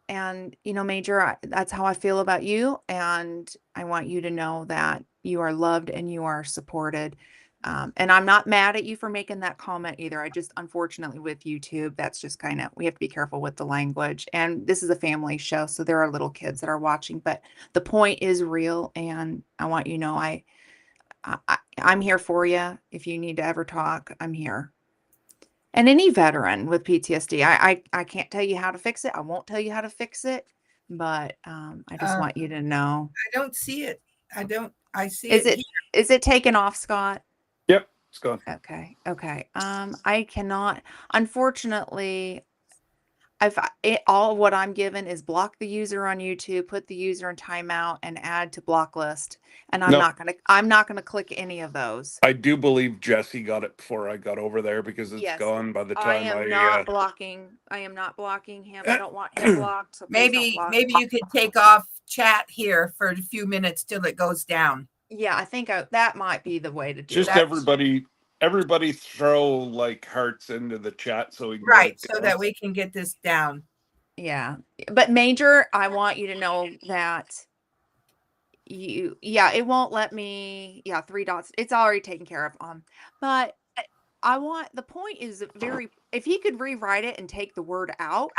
and, Major, that's how I feel about you. And I want you to know that you are loved and you are supported. And I'm not mad at you for making that comment either. I just, unfortunately, with YouTube, that's just we have to be careful with the language. And this is a family show, so there are little kids that are watching, but the point is real. And I want you to know I'm here for you. If you need to ever talk, I'm here. And any veteran with PTSD, I can't tell you how to fix it. I won't tell you how to fix it, but I just I want you to know. don't see it. I don't. I see Is it here. is it taken off, Scott? Yep, it's gone. Okay, okay. I cannot. Unfortunately, all of what I'm given is block the user on YouTube, put the user in timeout, and add to block list. And No, I'm not gonna click any of those. I do believe Jesse got it before I got over there because it's Yes, gone by the I time am not blocking. I am not blocking him. I don't want him blocked, so please don't block. Maybe you could take off chat here for a few minutes till it goes down. Yeah, I think that might be the way to do just it. everybody throw like hearts into the chat so we can get Right, it so down. that we can get this down. Yeah. But Major, I want you to know that it won't let me, three dots. It's already taken care of. But the point is if he could rewrite it and take the word out,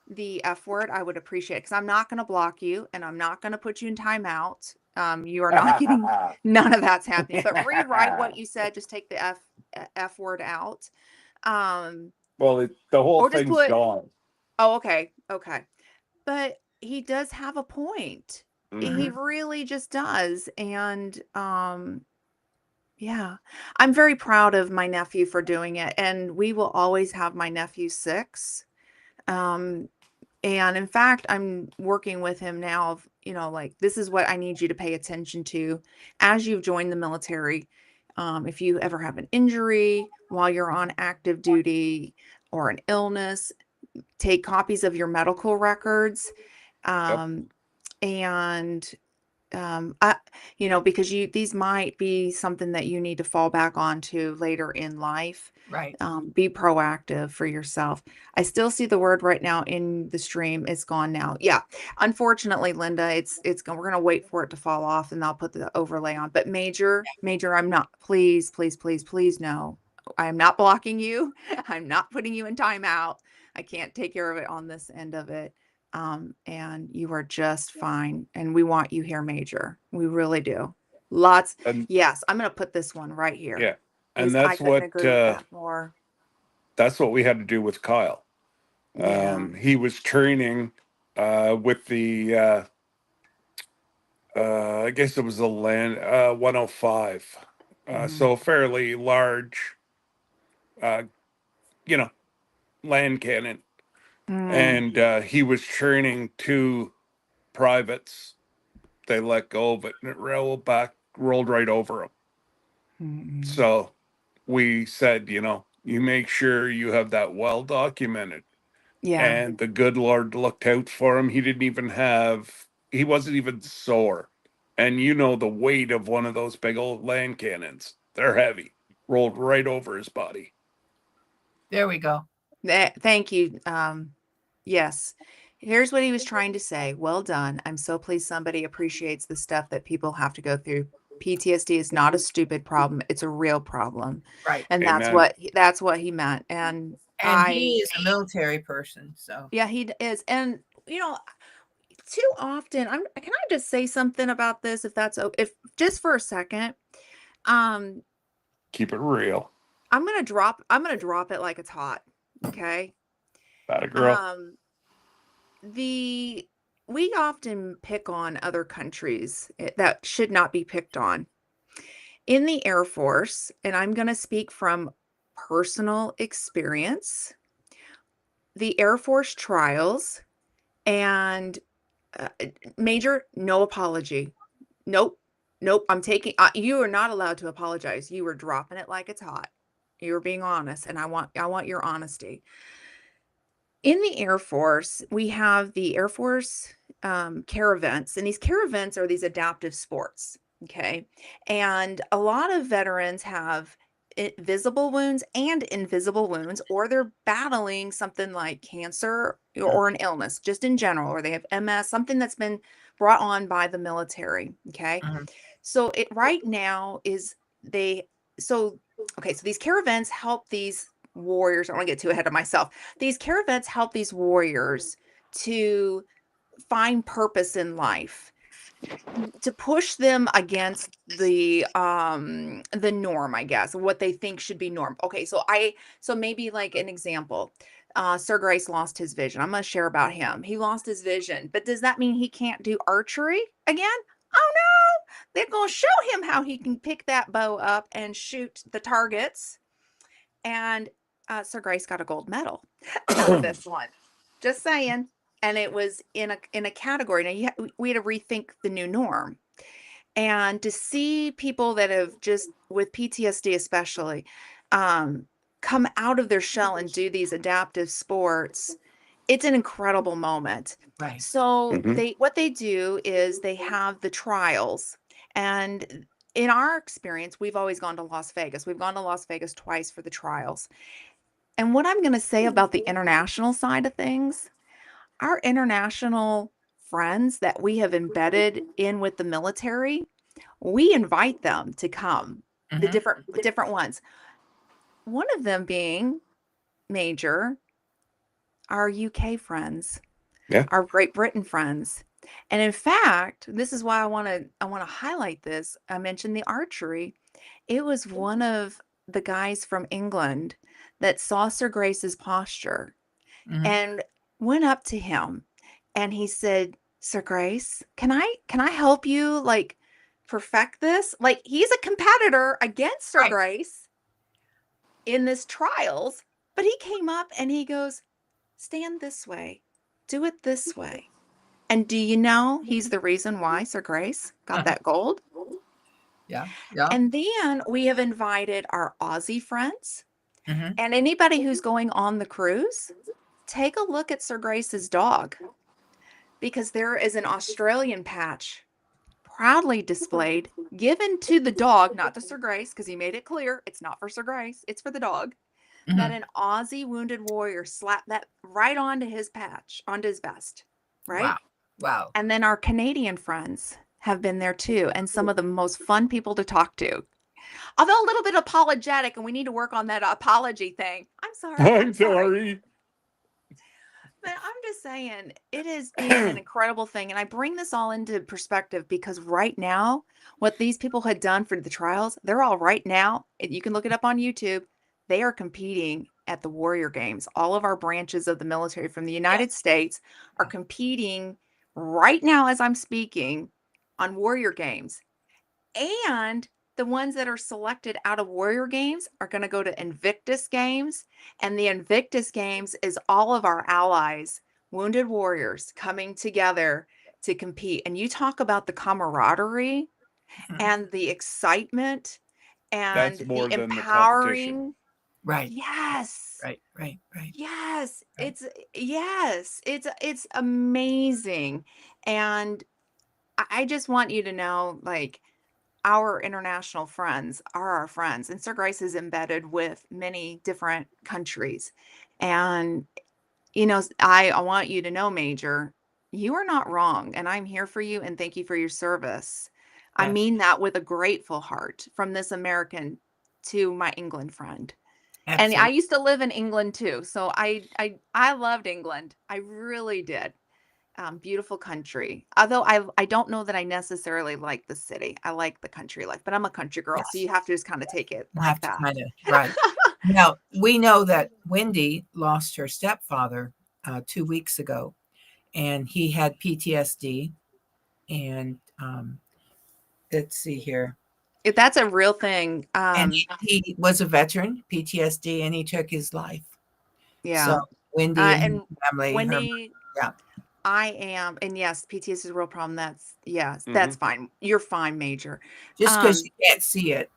the F word, I would appreciate it, because I'm not going to block you and I'm not going to put you in timeout. You are not getting, none of that's happening, but rewrite what you said. Just take the F word out. Well, the whole Or just thing's put, gone. oh, okay. Okay. But he does have a point. He Mhm. really just does. And yeah, I'm very proud of my nephew for doing it. And we will always have my nephew 6. Um, and in fact, I'm working with him now of, like, this is what I need you to pay attention to as you've joined the military. If you ever have an injury while you're on active duty or an illness, take copies of your medical records. Yep. Um, and because these might be something that you need to fall back onto later in life. Right. Be proactive for yourself. I still see the word right now in the stream. It's gone now. Yeah. Unfortunately, Linda, we're going to wait for it to fall off and I'll put the overlay on. But Major, I'm not, please, please, please, please, no. I am not blocking you. I'm not putting you in timeout. I can't take care of it on this end of it. And you are just fine. And we want you here, Major. We really do. Lots. And Yes, I'm going to put this one right here. yeah, and I couldn't agree with that more. that's what we had to do with Kyle. Yeah. He was training with the I guess it was the land 105, so fairly large, uh, you know, land cannon, Mm. and he was training 2 privates. They let go of it and it rolled right over him. Mm. So we said, you make sure you have that well documented. Yeah. And the good Lord looked out for him. He wasn't even sore. And you know the weight of one of those big old land cannons. They're heavy. Rolled right over his body. There we go. Thank you. Yes. Here's what he was trying to say. Well done. I'm so pleased somebody appreciates the stuff that people have to go through. PTSD is not a stupid problem. It's a real problem. Right. And Amen. that's what he meant. And And he is a military person, so. yeah, he is. And too often, can I just say something about this if just for a second? Um Keep it real. I'm going to drop it like it's hot. Okay? That a girl. Um we often pick on other countries that should not be picked on. In the Air Force, and I'm going to speak from personal experience, the Air Force trials and Major, no apology. Nope. Nope. You are not allowed to apologize. You were dropping it like it's hot. You were being honest, and I want your honesty. In the Air Force, we have the Air Force care events, and these care events are these adaptive sports. Okay. And a lot of veterans have visible wounds and invisible wounds, or they're battling something like cancer or an illness just in general, or they have MS, something that's been brought on by the military. Okay. Mhm. So it right now is they, so, okay. So these care events help these warriors. I don't want to get too ahead of myself. These care events help these warriors to find purpose in life, to push them against the norm, I guess, what they think should be norm. Okay, so maybe like an example. Sir Grace lost his vision. I'm going to share about him. He lost his vision, but does that mean he can't do archery again? Oh no, they're going to show him how he can pick that bow up and shoot the targets. And Sir Grace got a gold medal out of this one. Just saying. And it was in a category. Now we had to rethink the new norm. And to see people that have just with PTSD especially come out of their shell and do these adaptive sports, it's an incredible moment. Right. So Mhm. what they do is they have the trials, and in our experience, we've always gone to Las Vegas. We've gone to Las Vegas twice for the trials. And what I'm going to say about the international side of things, our international friends that we have embedded in with the military, we invite them to come, the Mhm. different ones. One of them being Major, our UK friends, Yeah. our Great Britain friends. And in fact, this is why I want to highlight this. I mentioned the archery. It was one of the guys from England that saw Sir Grace's posture Mhm. and went up to him, and he said, "Sir Grace, can I help you like perfect this?" Like he's a competitor against Sir Right. Grace in this trials, but he came up and he goes, "Stand this way. Do it this way." And do you know he's the reason why Sir Grace got that gold? Yeah. Yeah. And then we have invited our Aussie friends Mhm. and anybody who's going on the cruise. Take a look at Sir Grace's dog, because there is an Australian patch proudly displayed, given to the dog, not to Sir Grace, because he made it clear it's not for Sir Grace, it's for the dog, that Mhm. an Aussie wounded warrior slapped that right onto his patch, onto his vest, right? Wow. Wow. And then our Canadian friends have been there too, and some of the most fun people to talk to. Although a little bit apologetic, and we need to work on that apology thing. I'm sorry. I'm sorry. But I'm just saying, it has been an incredible thing. And I bring this all into perspective because right now, what these people had done for the trials, they're all right now, and you can look it up on YouTube. They are competing at the Warrior Games. All of our branches of the military from the United Yes. States are competing right now as I'm speaking on Warrior Games. And the ones that are selected out of Warrior Games are going to go to Invictus Games. And the Invictus Games is all of our allies, wounded warriors, coming together to compete. And you talk about the camaraderie Mhm. and the excitement and That's more the than the competition. empowering. Right. Yes. Right. Right. Yes. Right. It's amazing. And I just want you to know, like, our international friends are our friends, and Sir Grace is embedded with many different countries. And I want you to know, Major, you are not wrong, and I'm here for you, and thank you for your service. I Yes. mean that with a grateful heart from this American to my England friend. And I Absolutely. used to live in England too, so I loved England. I really did. Beautiful country. Although I don't know that I necessarily like the city. I like the country life, but I'm a country girl, so Yes. you have to just kind of take it You have like to that. kind of, right. Now, we know that Wendy lost her stepfather 2 weeks ago, and he had PTSD. And let's see here. If that's a real thing, And he was a veteran, PTSD, and he took his life. So yeah. Wendy and And her family, Wendy, yeah, I am, and yes, PTSD is a real problem. Yes, Hmm. that's fine. You're fine, Major. just because Um, you can't see it,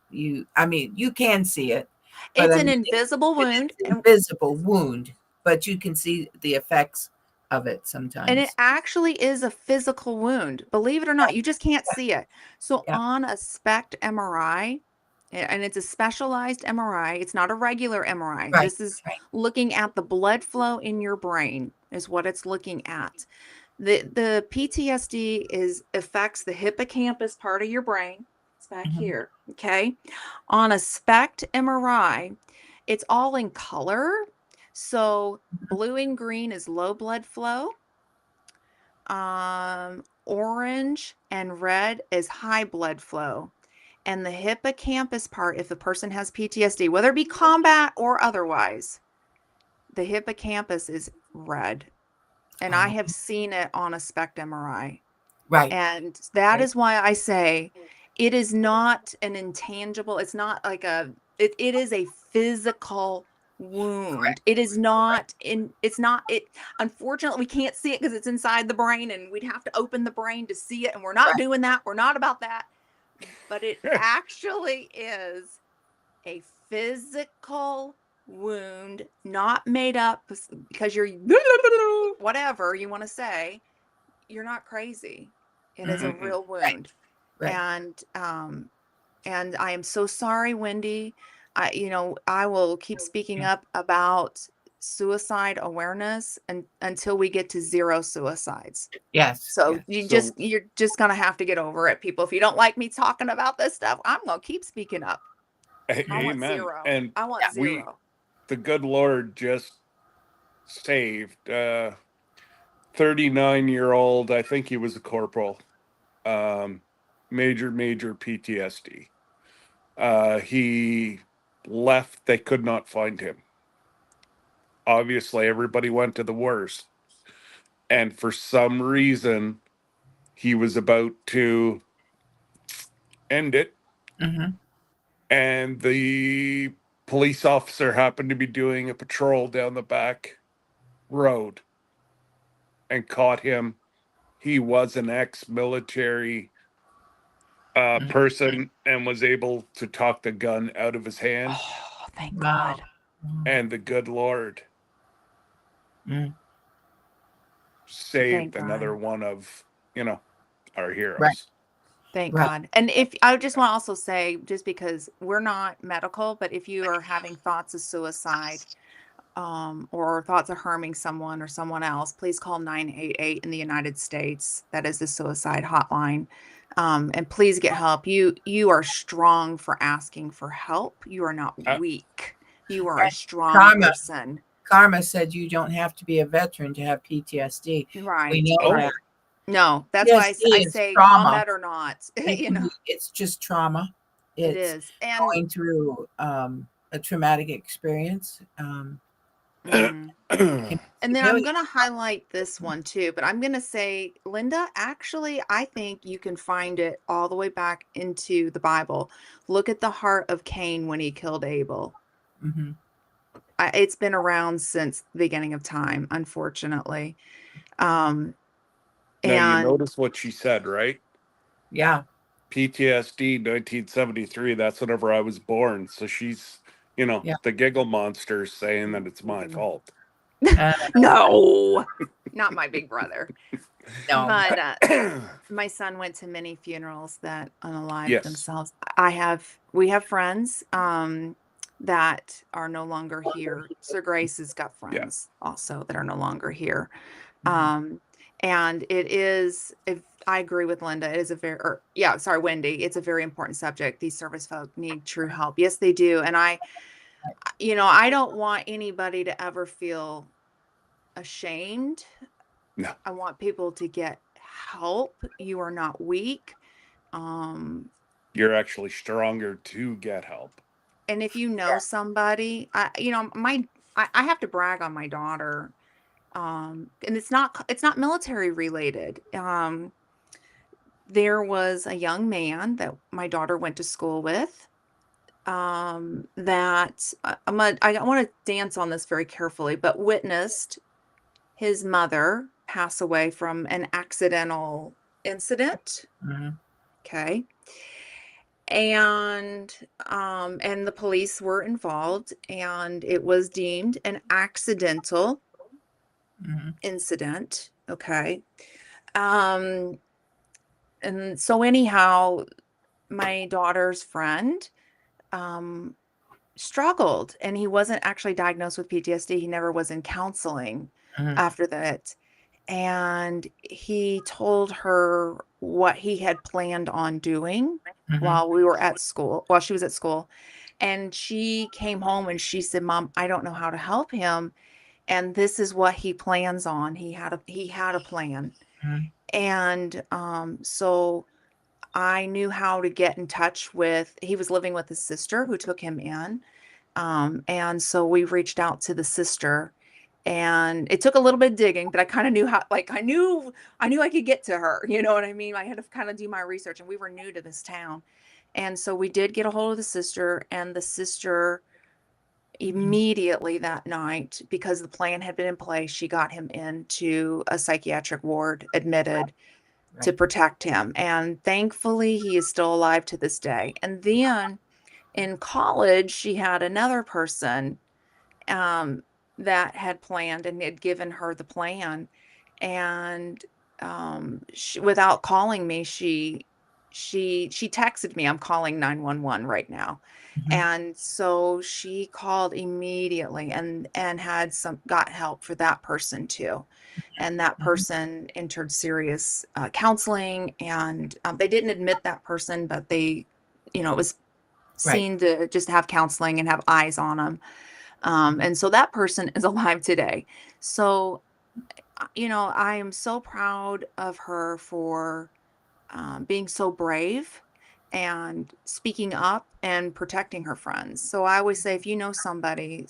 I mean, you can see it, but it's I an mean, invisible wound, it's an invisible wound, but you can see the effects of it and it sometimes. actually is a physical wound. Believe it or not, you just can't see it. So Yeah, on a SPECT MRI, and it's a specialized MRI, it's not a regular MRI. right, This is right. looking at the blood flow in your brain, is what it's looking at. The PTSD affects the hippocampus part of your brain. It's back Mhm. here. Okay. On a SPECT MRI, it's all in color. So blue and green is low blood flow. Orange and red is high blood flow. And the hippocampus part, if the person has PTSD, whether it be combat or otherwise, the hippocampus is red. And I Oh, have seen it on a SPECT MRI. right, And that right, is why I say it is not an intangible, it's not like it is a physical wound. correct, It is right, not it's not it unfortunately we can't see it because it's inside the brain and we'd have to open the brain to see it. And we're not right. doing that. We're not about that. But it actually is a physical wound, not made up because you're whatever you want to say. You're not crazy. It is a Mhm. Mm-mm. real Right, wound. right. And I am so sorry, Wendy. I will keep speaking up about suicide awareness until we get to zero suicides. Yes, So yes. So, you're just gonna have to get over it, people. If you don't like me talking about this stuff, I'm gonna keep speaking up. I want amen. zero. And I want we, zero. the good Lord just saved 39-year-old, I think he was a corporal, um, major PTSD. He left, they could not find him. Obviously, everybody went to the worst. And for some reason, he was about to end it. Hmm. And the police officer happened to be doing a patrol down the back road and caught him. He was an ex military person and was able to talk the gun out of his hand. Oh, thank Wow. God. And the good Lord Mm. Thank saved God. another one of, you know, our Right, heroes. Thank right. God. And if I just want to also say, just because we're not medical, but if you are having thoughts of suicide, or thoughts of harming someone or someone else, please call 988 in the United States. That is the suicide hotline. And please get help. You are strong for asking for help. You are not Uh, weak. You are a Right. strong Karma, person. Karma said you don't have to be a veteran to have PTSD. We Right, know oh, that. right. No, that's why I PTSD is say trauma. combat or not. It's just trauma. It It's is. And going through a traumatic experience. mhm. It can And be then I'm really, going to highlight this one too, but I'm going to say, Linda, actually, I think you can find it all the way back into the Bible. Look at the heart of Cain when he killed Abel. mhm. It's been around since the beginning of time, unfortunately. Um, now you and notice what she said, right? Yeah, PTSD 1973, that's whenever I was born. So she's Yeah. the giggle monsters saying that it's my fault. No, not my big brother. No. But my son went to many funerals that unalived Yes. themselves. We have friends that are no longer here. Sir Grace has got friends also that are no longer here. And it is, if I agree with Linda, it is Wendy, it's a very important subject. These service folk need true help. Yes, they do. And I don't want anybody to ever feel ashamed. No. I want people to get help. You are not weak. You're actually stronger to get help. And if you know somebody, I have to brag on my daughter. And it's not military related. There was a young man that my daughter went to school with, that I want to dance on this very carefully, but witnessed his mother pass away from an accidental incident. Okay. And the police were involved, and it was deemed an accidental incident. Okay. And so anyhow, my daughter's friend struggled, and he wasn't actually diagnosed with PTSD. He never was in counseling after that. And he told her what he had planned on doing while she was at school. And she came home and she said, "Mom, I don't know how to help him. And this is what he plans on." He had a plan. And so I knew how to get in touch he was living with his sister who took him in. And so we reached out to the sister, and it took a little bit of digging, but I kind of knew how, like, I knew I could get to her. You know what I mean? I had to kind of do my research, and we were new to this town. And so we did get a hold of the sister, and the sister immediately that night, because the plan had been in place, she got him into a psychiatric ward, admitted to protect him. And thankfully, he is still alive to this day. And then in college, she had another person that had planned and had given her the plan. And without calling me, she texted me, "I'm calling 911 right now." And so she called immediately and got help for that person too. And that person entered serious counseling, and they didn't admit that person, but it was seen to just have counseling and have eyes on them. And so that person is alive today. So, I am so proud of her for being so brave and speaking up and protecting her friends. So I always say, if you know somebody,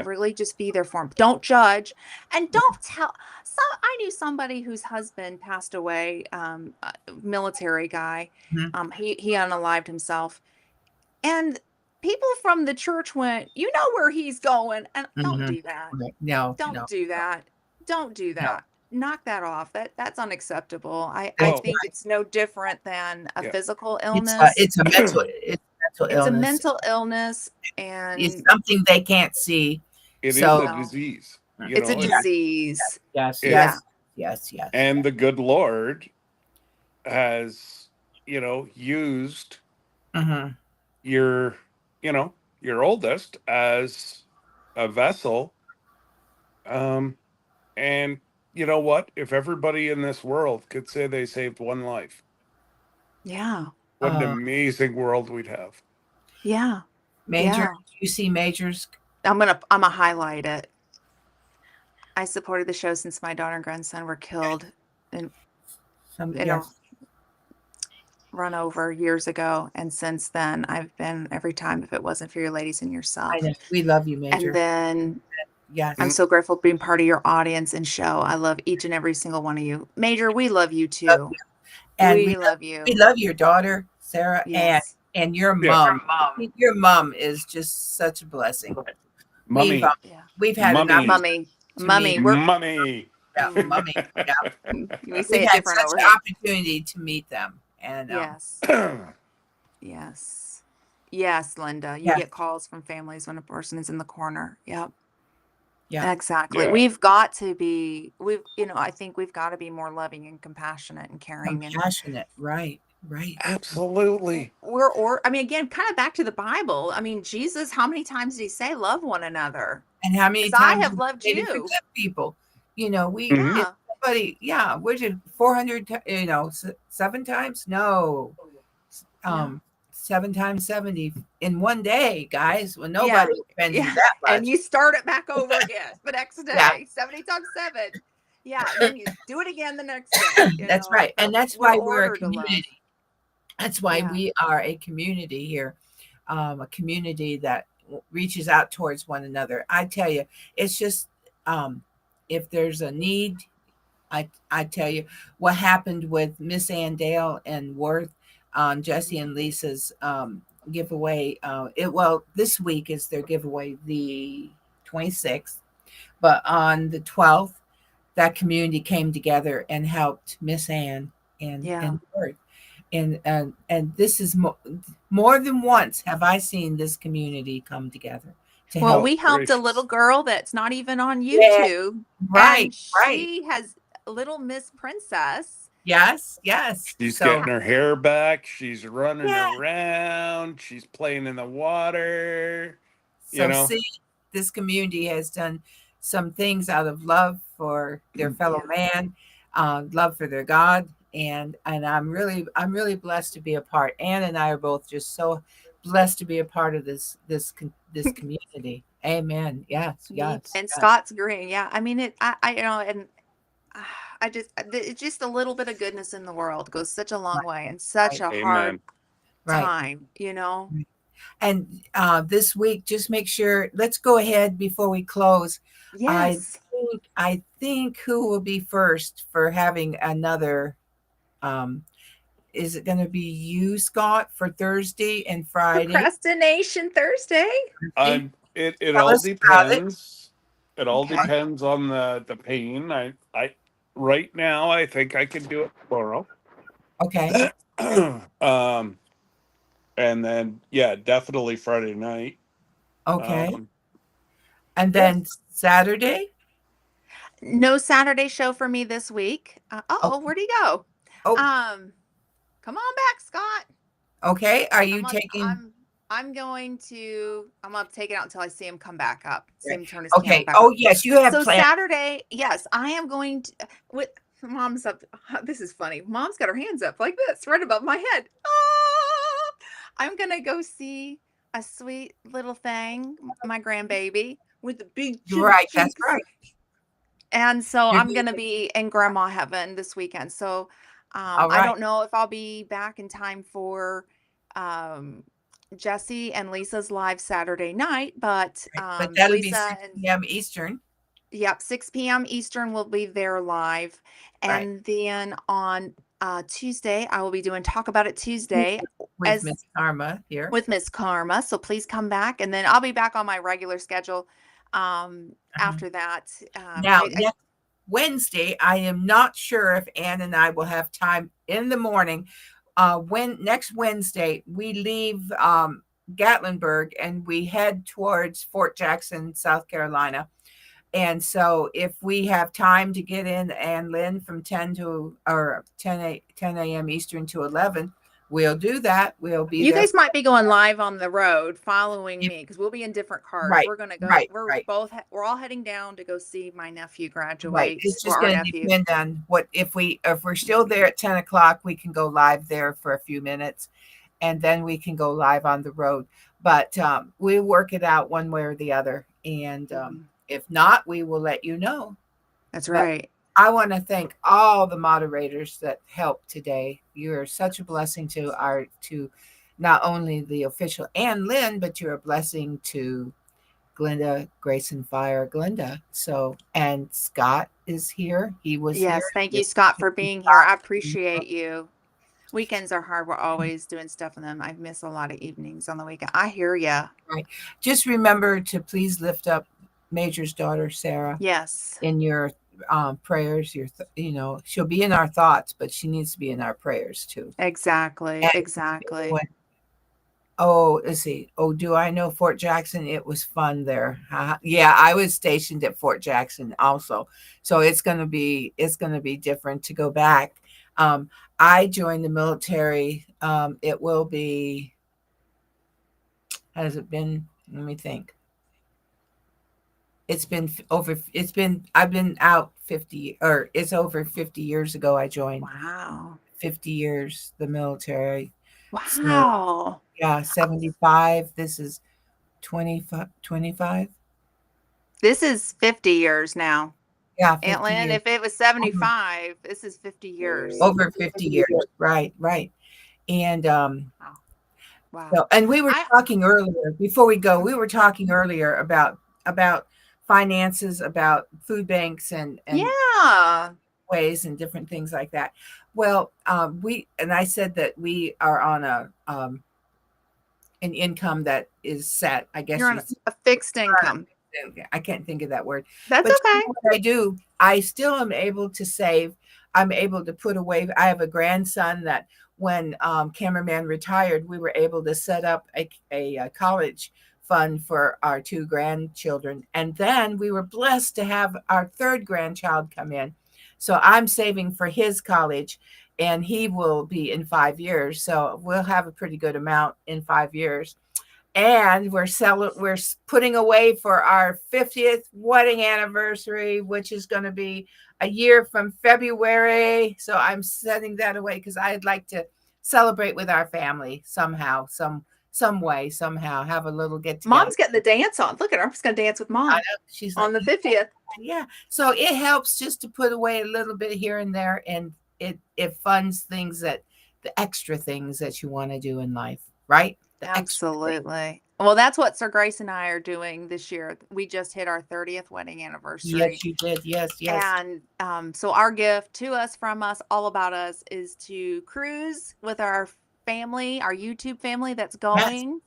really just be there for them. Don't judge, and don't tell. I knew somebody whose husband passed away, a military guy. He unalived himself, and people from the church went, "You know where he's going," and don't do that. No, Don't do that. Don't do that. Knock that off. That's unacceptable. I think it's no different than a physical illness. It's a mental illness. A mental illness, and it's something they can't see. It is a disease. It's a disease. Yes. And the good Lord has, used your oldest as a vessel. And you know what? If everybody in this world could say they saved one life, what an amazing world we'd have. Yeah. Major, you see Major's? I'm gonna highlight it. I supported the show since my daughter and grandson were killed in a run over years ago, and since then I've been every time. If it wasn't for your ladies and yourself, we love you, Major. And then I'm so grateful being part of your audience and show. I love each and every single one of you. Major, we love you too. Love you. And we love you. We love your daughter, Sarah, and your mom. Your mom is just such a blessing. Mummy. We've had mummy. Mummy. Mummy. Yeah, mummy. Yeah. We say it different over here. Opportunity to meet them. And yes. Yes, Linda. You Yes. get calls from families when a person is in the corner. Yep. Yeah. Exactly. Yeah. I think we've got to be more loving and compassionate and caring. And Compassionate. Right. Right. Absolutely. I mean, again, kind of back to the Bible. I mean, Jesus, how many times did he say, love one another? And how many Because I times have we loved say to you. forgive people? If Mhm. Yeah. somebody, what is it, 400, 7 times? No, Yeah. um, 7 times 70 in one day, guys. Well, Yeah. nobody offends you Yeah. that And much. you start it back over again the next Yeah, day, 70 times 7. Yeah. And then you do it again the next day. that's right. And that's We're why we're a ordered to love. community. That's why Yeah. we are a community here, a community that reaches out towards one another. I tell you, it's just if there's a need, I tell you what happened with Miss Ann Dale and Worth on Jesse and Lisa's giveaway. This week is their giveaway, the 26th, but on the 12th, that community came together and helped Miss Ann Yeah. and Worth. And this is more than once have I seen this community come together to Well, help. Oh, we helped a little gracious. girl that's not even on Yeah, YouTube, right, and right. she has Little Miss Princess. Yes, yes. She's So getting her hair back. She's running yeah. around. She's playing in the water. You So know. see, this community has done some things out of love for their fellow Yeah. man, love for their God, and I'm really blessed to be a part. Ann and I are both just so blessed to be a part of this community. Amen. Yes, Me yes, and yes. Scott's green. Yeah. I mean, and it's just a little bit of goodness in the world goes such a long way in such Right, a hard Amen. right. time. Right. And this week, just make sure. Let's go ahead before we close. I Yes. I think who will be first for having another. Um, is it going to be you, Scott, for Thursday and Friday? Procrastination Thursday. It Tell all us about it. depends. It all Okay. depends on the pain. I right now I think I can do it tomorrow. Okay, um and then yeah, definitely Friday night. okay. Um And yeah. then Saturday. No Saturday show for me this week. Oh, Where'd he go? oh, Um, Come on back, Scott. okay. Are you I'm up, taking? I'm gonna take it out until I see him come back up, see Right. him turn his camera Okay. back Oh, on. yes, you have So plans. Saturday, yes, I am going to with mom's up. This is funny. Mom's got her hands up like this, right above my head. Ah! I'm gonna go see a sweet little thing, my grandbaby, with the big chubby Right. That's cheeks. right. And so You're I'm doing gonna it. be in grandma heaven this weekend. So All I right. don't know if I'll be back in time for um, Jesse and Lisa's live Saturday night, but Right. But that'll be Lisa 6 and p.m. Eastern. yep, 6 p.m. Eastern will be there live. Right. And then on Tuesday, I will be doing Talk About It Tuesday With as Miss Karma here. with Miss Karma. So please come back, and then I'll be back on my regular schedule Uh-huh. after that. Now, next Wednesday, I am not sure if Ann and I will have time in the morning. When next Wednesday we leave Gatlinburg and we head towards Fort Jackson, South Carolina. And so if we have time to get in Ann Lynn from 10 to or 10 a.m. Eastern to 11, we'll do that. We'll be You there. guys might be going live on the road following me because we'll be in different cars. Right, We're gonna go. right, right. We're all heading down to go see my nephew Right. graduate, It's or just our going to nephew. depend on what if we're still there at 10 o'clock, we can go live there for a few minutes and then we can go live on the road. But we work it out one way or the other. And Mhm. if not, we will let you know. That's But right. I want to thank all the moderators that helped today. You're such a blessing to not only the official Ann Lynn, but you're a blessing to Glenda, Grace and Fire, Glenda. So, and Scott is here. He was here. Yes, thank He you, Scott, for is being here. I Scott. appreciate you. Weekends are hard. We're always doing stuff in them. I miss a lot of evenings on the weekend. I hear ya. Right. Just remember to please lift up Major's daughter, Sarah, Yes, in your prayers. She'll be in our thoughts, but she needs to be in our prayers too. exactly, And exactly. Oh, let's see. Oh, do I know Fort Jackson? It was fun there. Yeah, I was stationed at Fort Jackson also. So it's gonna be different to go back. Um, I joined the military. It will be, has it been? Let me think. I've been out 50, or it's over 50 years ago I joined. Wow. 50 years, the military. So Wow. yeah, 75. This is 25, 25. This is 50 years now. Yeah, Aunt 50 Lynn, years. if it was Over 75, this is 50 years. over 50 years. Right, right. And Wow. Wow. so, and we were I talking earlier, before we go, we were talking earlier about finances, about food banks and Yeah. ways and different things like that. Well, I said that we are on an income that is set, I You're guess on a fixed income. I can't think of that word. That's But you okay. know what I do? I still am able to save. I'm able to put away. I have a grandson that when cameraman retired, we were able to set up a college fund for our two grandchildren. And then we were blessed to have our third grandchild come in. So I'm saving for his college, and he will be in 5 years. So we'll have a pretty good amount in 5 years, and we're putting away for our 50th wedding anniversary, which is going to be a year from February. So I'm setting that away because I'd like to celebrate with our family somehow, some way, somehow have a little get together. Mom's getting the dance on. Look at her. I'm just going to dance with I mom know, she's like, on the 50th. yeah. So it helps just to put away a little bit here and there, and it funds things, that the extra things that you want to do in life, right? The extra things. Absolutely. Well, that's what Sir Grace and I are doing this year. We just hit our 30th wedding anniversary. Yes, you did. Yes, yes. And so our gift to us, from us, all about us, is to cruise with our family, our YouTube family that's Yes, going.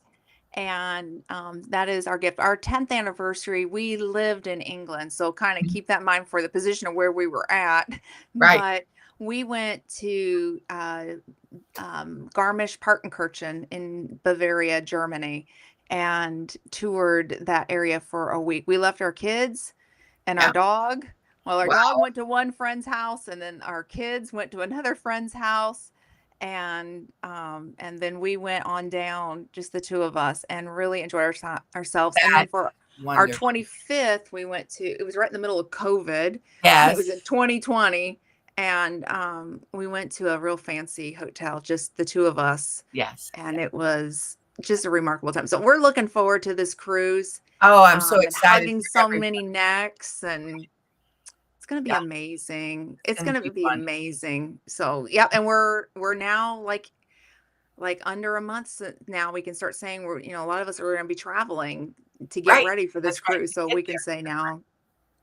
And that is our gift. Our 10th anniversary, we lived in England. So kind of keep that in mind for the position of where we were at. right. But we went to Garmisch-Partenkirchen in Bavaria, Germany, and toured that area for a week. We left our kids and our Yeah. dog. Well, our dog Wow. went to one friend's house, and then our kids went to another friend's house, and then we went on down, just the two of us, and really enjoyed ourselves. And then That's for our wonderful. 25th, we went to, it was right in the middle of COVID. It was Yes. in 2020, and we went to a real fancy hotel, just the two of us, Yes. and it was just a remarkable time. So we're looking forward to this cruise, Oh, I'm so and excited hugging for so everybody. many necks, and it's going to be Yeah, amazing. it's It's going going to to be be fun. amazing. So, yeah, and we're now like under a month now, we can start saying we're, a lot of us are going to be traveling to get Right. ready for this That's right. cruise. To So get we can there. say now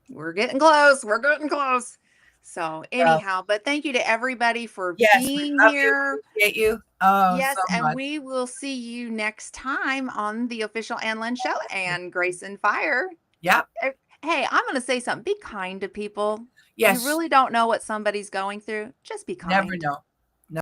we're getting close. We're getting close. So Well, anyhow, but thank you to everybody for yes, we being love you. here. Appreciate you. Oh, so Yes, and much. we will see you next time on the official Ann Lynn Show and Grace and Fire. Yep. Hey, I'm going to say something. Be kind to people. You Yes. really don't know what somebody's going through. Just be Never kind. know.